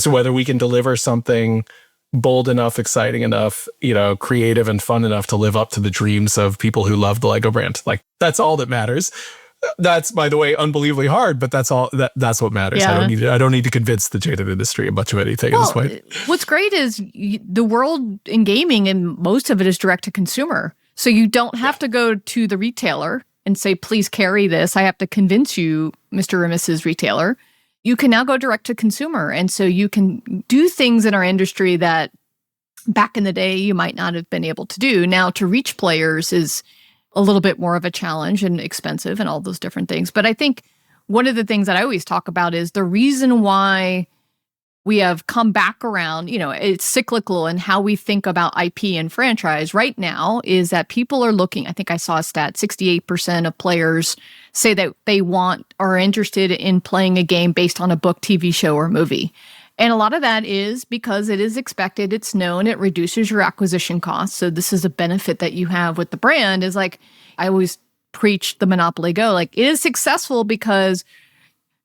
whether we can deliver something bold enough, exciting enough, creative and fun enough to live up to the dreams of people who love the Lego brand. Like that's all that matters. That's, by the way, unbelievably hard, but that's all. That's what matters. Yeah. I don't need to convince the jaded industry much of anything at this point. What's great is the world in gaming, and most of it is direct to consumer. So you don't have to go to the retailer and say, please carry this. I have to convince you, Mr. or Mrs. Retailer. You can now go direct to consumer. And so you can do things in our industry that back in the day you might not have been able to do. Now to reach players is a little bit more of a challenge and expensive and all those different things. But I think one of the things that I always talk about is the reason why we have come back around, it's cyclical in how we think about IP and franchise right now is that people are looking, I think I saw a stat, 68% of players say that they are interested in playing a game based on a book, TV show, or movie. And a lot of that is because it is expected, it's known, it reduces your acquisition costs. So this is a benefit that you have with the brand is like, I always preach the Monopoly Go, like it is successful because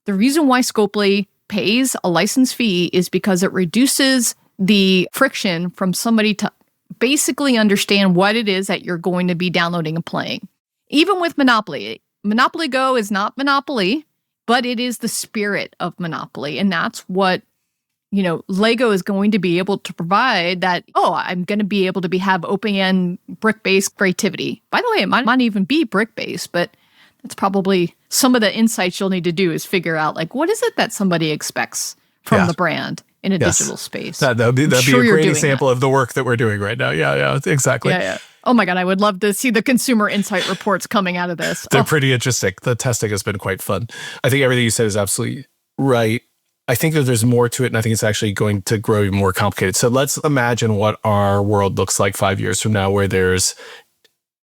the reason why Scopely pays a license fee is because it reduces the friction from somebody to basically understand what it is that you're going to be downloading and playing. Even with Monopoly Go is not Monopoly, but it is the spirit of Monopoly. And that's what, Lego is going to be able to provide that, I'm going to be able to have open-end brick-based creativity. By the way, it might not even be brick-based, but that's probably some of the insights you'll need to do is figure out, like, what is it that somebody expects from the brand in a digital space? That'd be a great example of the work that we're doing right now. Yeah, exactly. Yeah. Oh my God, I would love to see the consumer insight reports coming out of this. They're pretty interesting. The testing has been quite fun. I think everything you said is absolutely right. I think that there's more to it, and I think it's actually going to grow even more complicated. So let's imagine what our world looks like 5 years from now, where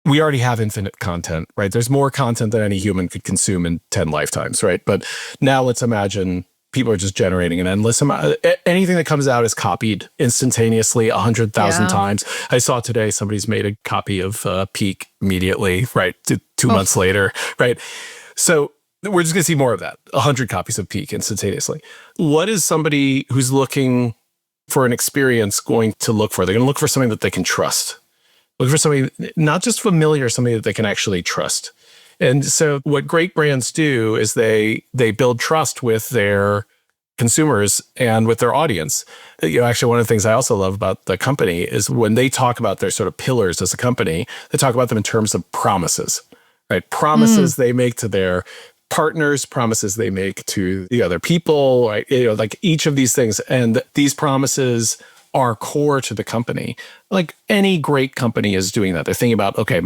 we already have infinite content, right? There's more content than any human could consume in 10 lifetimes, right? But now let's imagine people are just generating an endless amount. Anything that comes out is copied instantaneously 100,000 times. I saw today somebody's made a copy of Peak immediately, right? Two months later, right? So we're just going to see more of that, 100 copies of Peak instantaneously. What is somebody who's looking for an experience going to look for? They're going to look for something that they can trust. Look for somebody not just familiar, somebody that they can actually trust. And so what great brands do is they build trust with their consumers and with their audience. Actually, one of the things I also love about the company is when they talk about their sort of pillars as a company, they talk about them in terms of promises, right? Promises they make to their partners, promises they make to the other people, right? Like each of these things. And these promises are core to the company. Like any great company is doing that. They're thinking about, okay,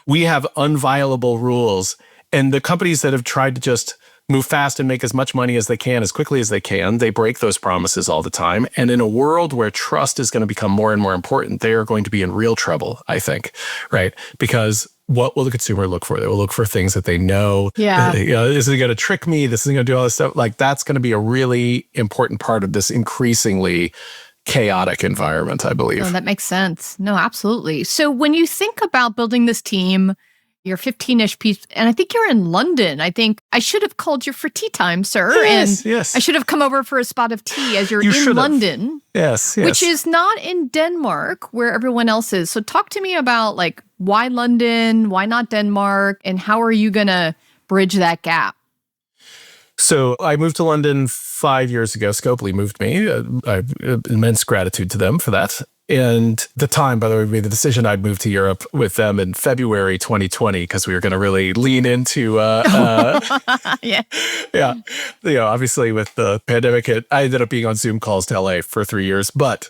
we have unviolable rules. And the companies that have tried to just move fast and make as much money as they can, as quickly as they can, they break those promises all the time. And in a world where trust is going to become more and more important, they are going to be in real trouble, I think, right? Because what will the consumer look for? They will look for things that they know. Yeah. This is going to trick me. This is going to do all this stuff. Like that's going to be a really important part of this increasingly chaotic environment, I believe. Oh, that makes sense. No, absolutely. So when you think about building this team, you're 15-ish piece, and I think you're in London. I think I should have called you for tea time, sir. Yes. I should have come over for a spot of tea as you're in London. Yes. Which is not in Denmark where everyone else is. So talk to me about like why London, why not Denmark, and how are you going to bridge that gap? So I moved to London 5 years ago. Scopely moved me. I have immense gratitude to them for that. And the time, by the way, we made the decision I'd move to Europe with them in February 2020 because we were going to really lean into, Yeah. Obviously with the pandemic, I ended up being on Zoom calls to LA for 3 years. But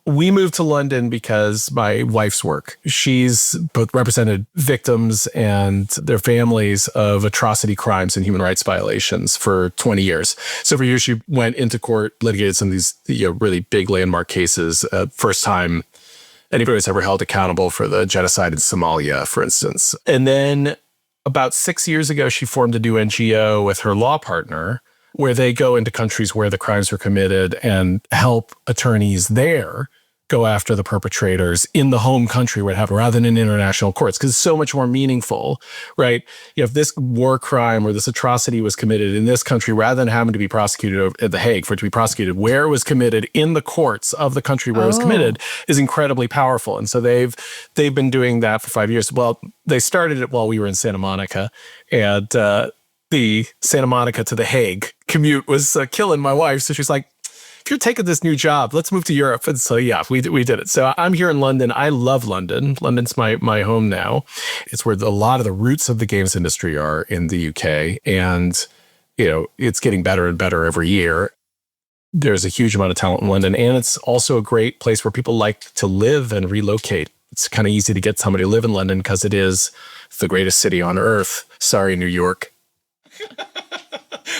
we moved to London because my wife's work. She's both represented victims and their families of atrocity crimes and human rights violations for 20 years. So for years, she went into court, litigated some of these really big landmark cases. First time anybody who's ever held accountable for the genocide in Somalia, for instance. And then about 6 years ago, she formed a new NGO with her law partner where they go into countries where the crimes were committed and help attorneys there go after the perpetrators in the home country where it happened rather than in international courts, because it's so much more meaningful, right? If this war crime or this atrocity was committed in this country, rather than having to be prosecuted at The Hague for it to be prosecuted, where it was committed in the courts of the country where it was committed is incredibly powerful. And so they've been doing that for 5 years. Well, they started it while we were in Santa Monica, and the Santa Monica to The Hague commute was killing my wife. So she's like, if you're taking this new job, let's move to Europe. And so, yeah, we did it. So I'm here in London. I love London. London's my home now. It's where a lot of the roots of the games industry are in the UK. And, it's getting better and better every year. There's a huge amount of talent in London. And it's also a great place where people like to live and relocate. It's kind of easy to get somebody to live in London because it is the greatest city on earth. Sorry, New York.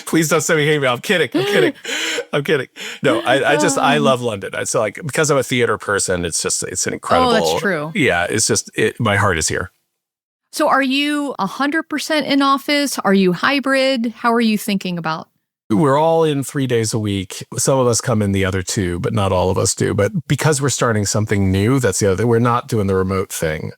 Please don't send me hate mail. I'm kidding. No, I love London. So because I'm a theater person, it's an incredible. Oh, that's true. Yeah, it's just, my heart is here. So are you 100% in office? Are you hybrid? How are you thinking about? We're all in 3 days a week. Some of us come in the other 2, but not all of us do. But because we're starting something new, that's the other thing. We're not doing the remote thing.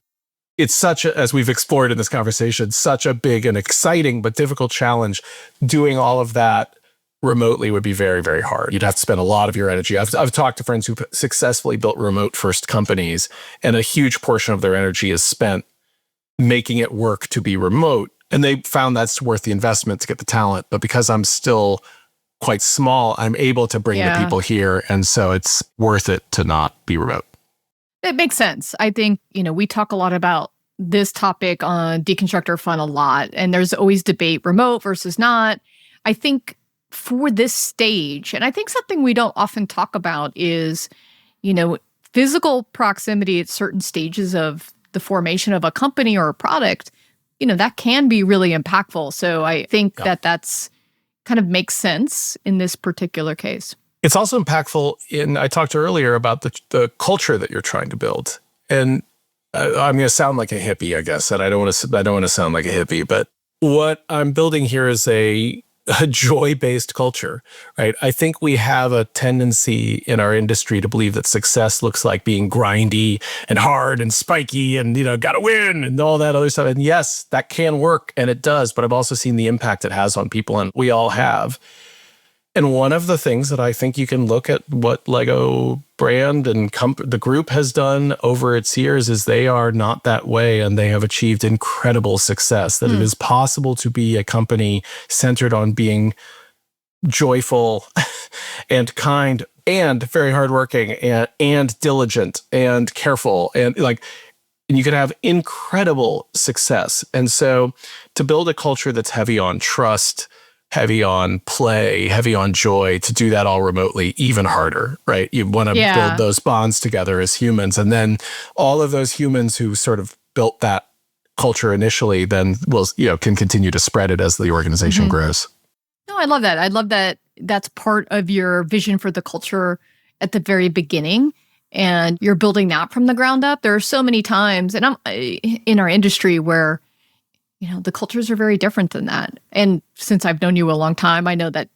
It's as we've explored in this conversation, such a big and exciting but difficult challenge. Doing all of that remotely would be very, very hard. You'd have to spend a lot of your energy. I've talked to friends who successfully built remote first companies, and a huge portion of their energy is spent making it work to be remote. And they found that's worth the investment to get the talent. But because I'm still quite small, I'm able to bring the people here. And so it's worth it to not be remote. It makes sense. I think, we talk a lot about this topic on Deconstructor Fun a lot, and there's always debate remote versus not. I think for this stage, and I think something we don't often talk about is, physical proximity at certain stages of the formation of a company or a product, that can be really impactful. So I think that's kind of makes sense in this particular case. It's also impactful I talked earlier about the culture that you're trying to build. And I'm going to sound like a hippie, I guess, and I don't want to sound like a hippie, but what I'm building here is a joy-based culture, right? I think we have a tendency in our industry to believe that success looks like being grindy and hard and spiky and, got to win and all that other stuff. And yes, that can work, and it does, but I've also seen the impact it has on people, and we all have. And one of the things that I think you can look at what Lego brand and the group has done over its years is they are not that way, and they have achieved incredible success, that it is possible to be a company centered on being joyful and kind and very hardworking and diligent and careful and you can have incredible success. And so to build a culture that's heavy on trust, heavy on play, heavy on joy, to do that all remotely, even harder, right? You want to build those bonds together as humans. And then all of those humans who sort of built that culture initially then will, can continue to spread it as the organization grows. No, I love that. I love that that's part of your vision for the culture at the very beginning. And you're building that from the ground up. There are so many times, and I'm in our industry where the cultures are very different than that. And since I've known you a long time, I know that,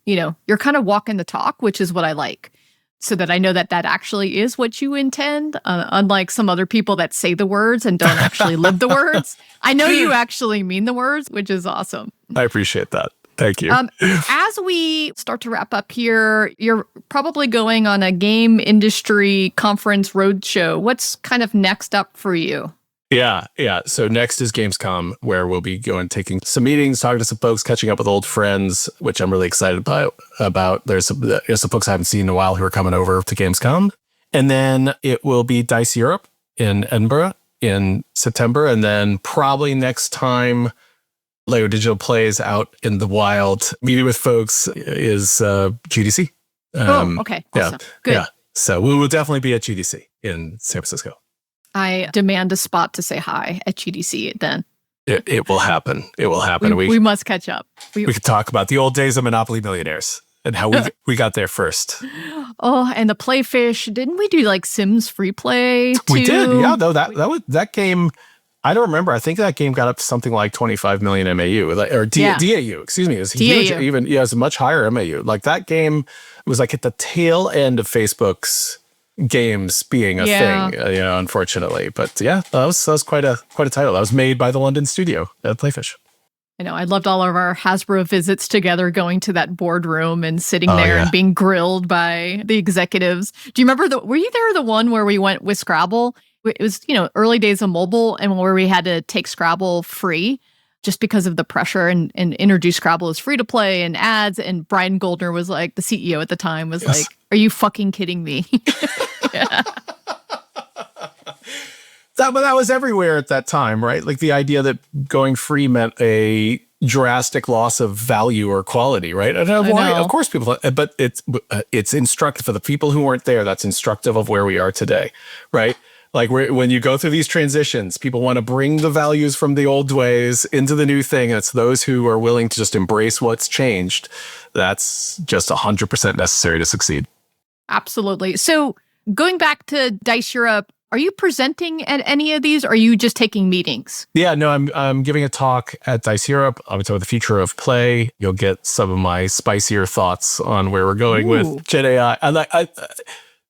you're kind of walking the talk, which is what I like. So that I know that actually is what you intend, unlike some other people that say the words and don't actually live the words. I know you actually mean the words, which is awesome. I appreciate that. Thank you. As we start to wrap up here, you're probably going on a game industry conference roadshow. What's kind of next up for you? Yeah. So next is Gamescom, where we'll be taking some meetings, talking to some folks, catching up with old friends, which I'm really excited about. There's some folks I haven't seen in a while who are coming over to Gamescom. And then it will be DICE Europe in Edinburgh in September. And then probably next time Lego Digital plays out in the wild, meeting with folks is GDC. Okay. Awesome. Yeah. Good. Yeah. So we will definitely be at GDC in San Francisco. I demand a spot to say hi at GDC then. It will happen. It will happen. We must catch up. We could talk about the old days of Monopoly Millionaires. and how we got there first. Oh, and the Playfish. Didn't we do like Sims free play too? We did, yeah. Though that game, I don't remember. I think that game got up to something like 25 million MAU, or DAU. Excuse me, it was huge. DAU. Even it was a much higher MAU. Like that game was like at the tail end of Facebook's games being a thing. Unfortunately, but yeah, that was quite a title. That was made by the London studio at Playfish. I know. I loved all of our Hasbro visits together, going to that boardroom and sitting there and being grilled by the executives. Do you remember were you there the one where we went with Scrabble? It was, early days of mobile, and where we had to take Scrabble free just because of the pressure and introduce Scrabble as free to play and ads. And Brian Goldner was like, the CEO at the time was like, are you fucking kidding me? Yeah. But that was everywhere at that time, right? Like the idea that going free meant a drastic loss of value or quality, right? And why? Of course, people, but it's instructive for the people who weren't there. That's instructive of where we are today, right? Like when you go through these transitions, people want to bring the values from the old ways into the new thing. And it's those who are willing to just embrace what's changed. That's just 100% necessary to succeed. Absolutely. So going back to Dice Europe, are you presenting at any of these, or are you just taking meetings? Yeah, no, I'm giving a talk at Dice Europe. I'm talking about the future of play. You'll get some of my spicier thoughts on where we're going with Gen AI. And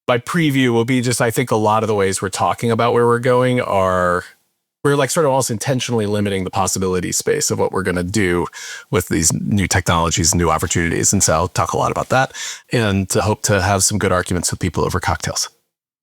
my preview will be just, I think a lot of the ways we're talking about where we're going we're like sort of almost intentionally limiting the possibility space of what we're going to do with these new technologies and new opportunities. And so I'll talk a lot about that and hope to have some good arguments with people over cocktails.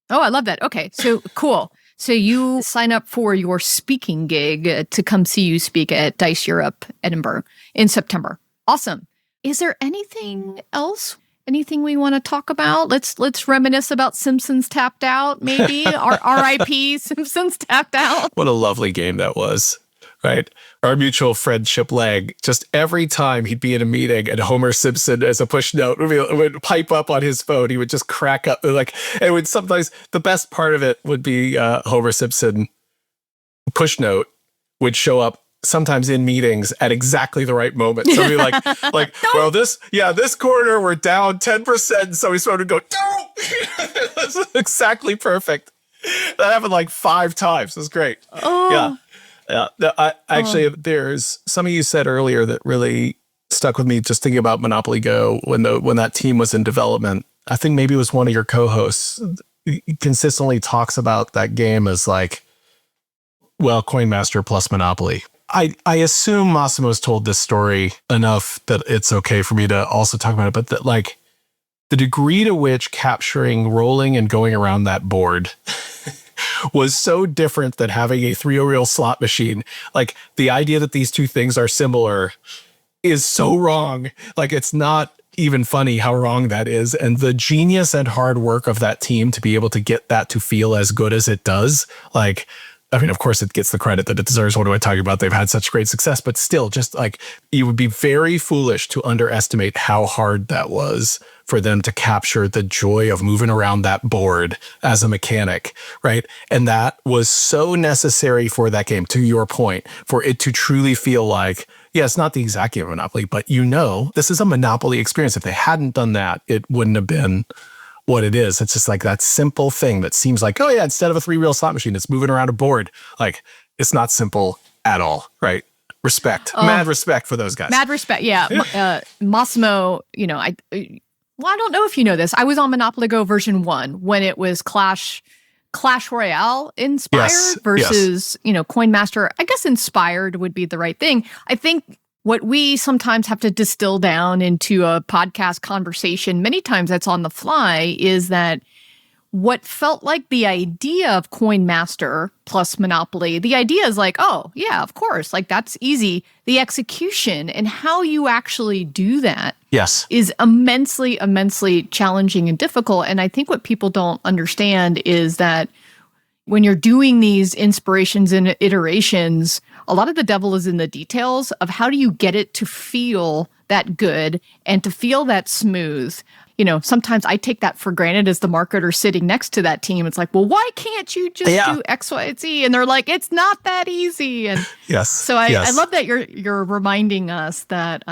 Oh, I love that. Okay, so cool. So you sign up for your speaking gig to come see you speak at Dice Europe, Edinburgh in September. Awesome. Is there anything else? Anything we want to talk about? Let's reminisce about Simpsons Tapped Out, maybe. R.I.P. Simpsons Tapped Out. What a lovely game that was, right? Our mutual friend Chip Lang, just every time he'd be in a meeting and Homer Simpson as a push note would pipe up on his phone, he would just crack up. And would sometimes, the best part of it would be Homer Simpson push note would show up sometimes in meetings at exactly the right moment. So we'd well, this quarter we're down 10%. So we sort of go, no! That's exactly perfect. That happened like 5 times. It was great. Oh. Yeah. Actually, there's some of you said earlier that really stuck with me, just thinking about Monopoly Go when that team was in development. I think maybe it was one of your co-hosts consistently talks about that game as like, well, Coin Master plus Monopoly. I assume Massimo's told this story enough that it's okay for me to also talk about it, but that like the degree to which capturing rolling and going around that board was so different than having a 3-reel slot machine. Like the idea that these two things are similar is so wrong. Like it's not even funny how wrong that is. And the genius and hard work of that team to be able to get that to feel as good as it does. Like, I mean, of course it gets the credit that it deserves. What am I talking about? They've had such great success, but still just like, you would be very foolish to underestimate how hard that was for them to capture the joy of moving around that board as a mechanic, right? And that was so necessary for that game, to your point, for it to truly feel like, yeah, it's not the exact game of Monopoly, but this is a Monopoly experience. If they hadn't done that, it wouldn't have been what it is. It's just like that simple thing that seems like, oh yeah, instead of a 3-reel slot machine, it's moving around a board. Like it's not simple at all, right? Mad respect for those guys. Mad respect, yeah. Massimo, I don't know if you know this. I was on Monopoly Go version 1 when it was Clash Royale inspired versus, Coin Master. I guess inspired would be the right thing. I think what we sometimes have to distill down into a podcast conversation, many times that's on the fly, is that what felt like the idea of Coin Master plus Monopoly, the idea is like, oh, yeah, of course, like that's easy. The execution and how you actually do that is immensely, immensely challenging and difficult. And I think what people don't understand is that when you're doing these inspirations and iterations, a lot of the devil is in the details of how do you get it to feel that good and to feel that smooth. Sometimes I take that for granted as the marketer sitting next to that team. It's like, well, why can't you just do X, Y, Z? And they're like, it's not that easy. And so I love that you're reminding us that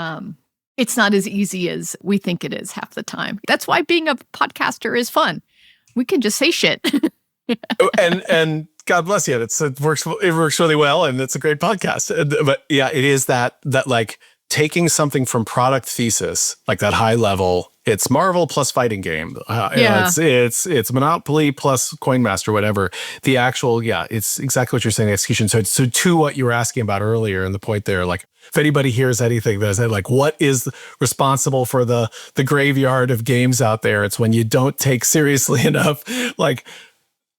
It's not as easy as we think it is half the time. That's why being a podcaster is fun. We can just say shit. and God bless you. It works really well, and it's a great podcast. But yeah, it is that like taking something from product thesis, like that high level. It's Marvel plus fighting game. It's Monopoly plus Coin Master, whatever. The actual, it's exactly what you're saying, execution. So to what you were asking about earlier, and the point there, like if anybody hears anything that's like, what is responsible for the graveyard of games out there? It's when you don't take seriously enough, like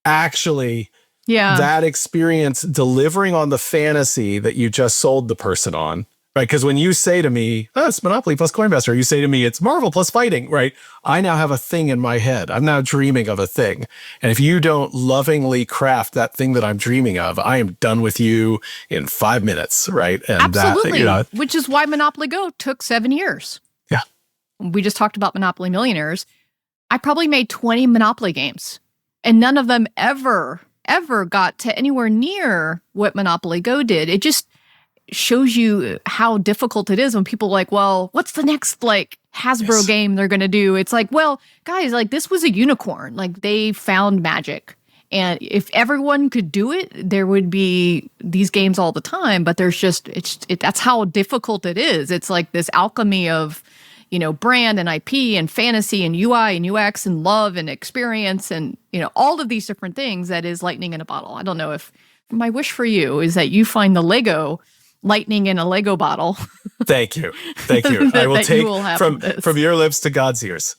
actually. Yeah. That experience delivering on the fantasy that you just sold the person on, right? Because when you say to me, it's Monopoly plus Coin Master, you say to me, it's Marvel plus fighting, right? I now have a thing in my head. I'm now dreaming of a thing. And if you don't lovingly craft that thing that I'm dreaming of, I am done with you in 5 minutes, right? And absolutely. Which is why Monopoly Go took 7 years. Yeah. We just talked about Monopoly Millionaires. I probably made 20 Monopoly games, and none of them ever got to anywhere near what Monopoly Go did. It just shows you how difficult it is when people are like, well, what's the next like Hasbro game they're going to do? It's like, well, guys, like this was a unicorn. Like they found magic. And if everyone could do it, there would be these games all the time. But there's just, that's how difficult it is. It's like this alchemy of, brand and IP and fantasy and UI and UX and love and experience and, all of these different things that is lightning in a bottle. I don't know if my wish for you is that you find the Lego lightning in a Lego bottle. Thank you. I will take from your lips to God's ears.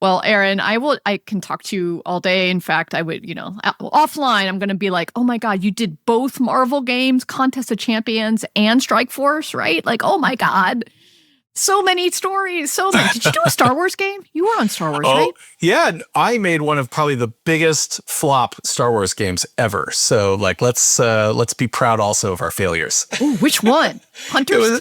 Well, Aaron, I can talk to you all day. In fact, I would, offline, I'm going to be like, oh my God, you did both Marvel games, Contest of Champions and Strike Force, right? Like, oh my God. So many stories. So many. Did you do a Star Wars game? You were on Star Wars, right? Yeah. I made one of probably the biggest flop Star Wars games ever. So like, let's be proud also of our failures. Ooh, which one? Hunters?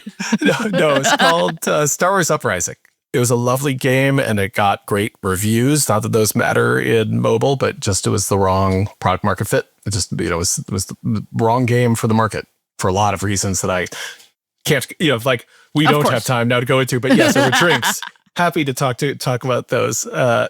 No, it's called Star Wars Uprising. It was a lovely game and it got great reviews. Not that those matter in mobile, but just it was the wrong product market fit. It just, it was the wrong game for the market for a lot of reasons that I can't, we don't have time now to go into, but yes, over drinks. Happy to talk about those. A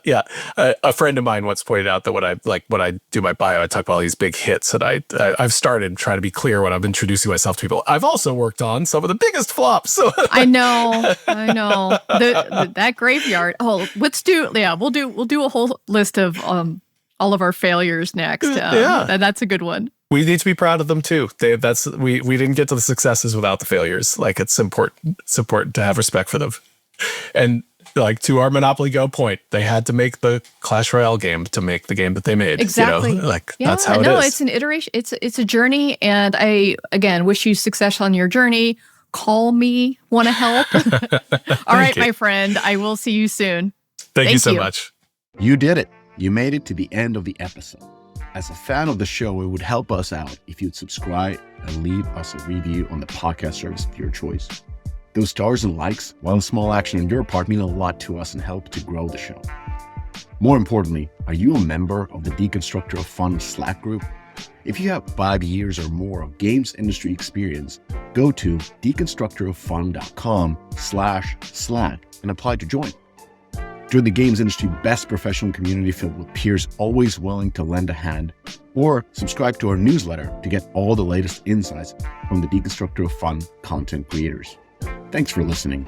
friend of mine once pointed out that when I do my bio, I talk about all these big hits, and I've started trying to be clear when I'm introducing myself to people. I've also worked on some of the biggest flops. So I know. That graveyard. Oh, let's do. Yeah, we'll do a whole list of all of our failures next. That's a good one. We need to be proud of them too. We didn't get to the successes without the failures. Like it's important to have respect for them. And like to our Monopoly Go point, they had to make the Clash Royale game to make the game that they made. Exactly. That's how it is. It's an iteration. It's a journey. And I, again, wish you success on your journey. Call me, want to help. All right, my friend. I will see you soon. Thank you so much. You did it. You made it to the end of the episode. As a fan of the show, it would help us out if you'd subscribe and leave us a review on the podcast service of your choice. Those stars and likes, while a small action on your part, mean a lot to us and help to grow the show. More importantly, are you a member of the Deconstructor of Fun Slack group? If you have 5 years or more of games industry experience, go to deconstructoroffun.com/Slack and apply to join. Join the games industry best professional community filled with peers always willing to lend a hand, or subscribe to our newsletter to get all the latest insights from the Deconstructor of Fun content creators. Thanks for listening.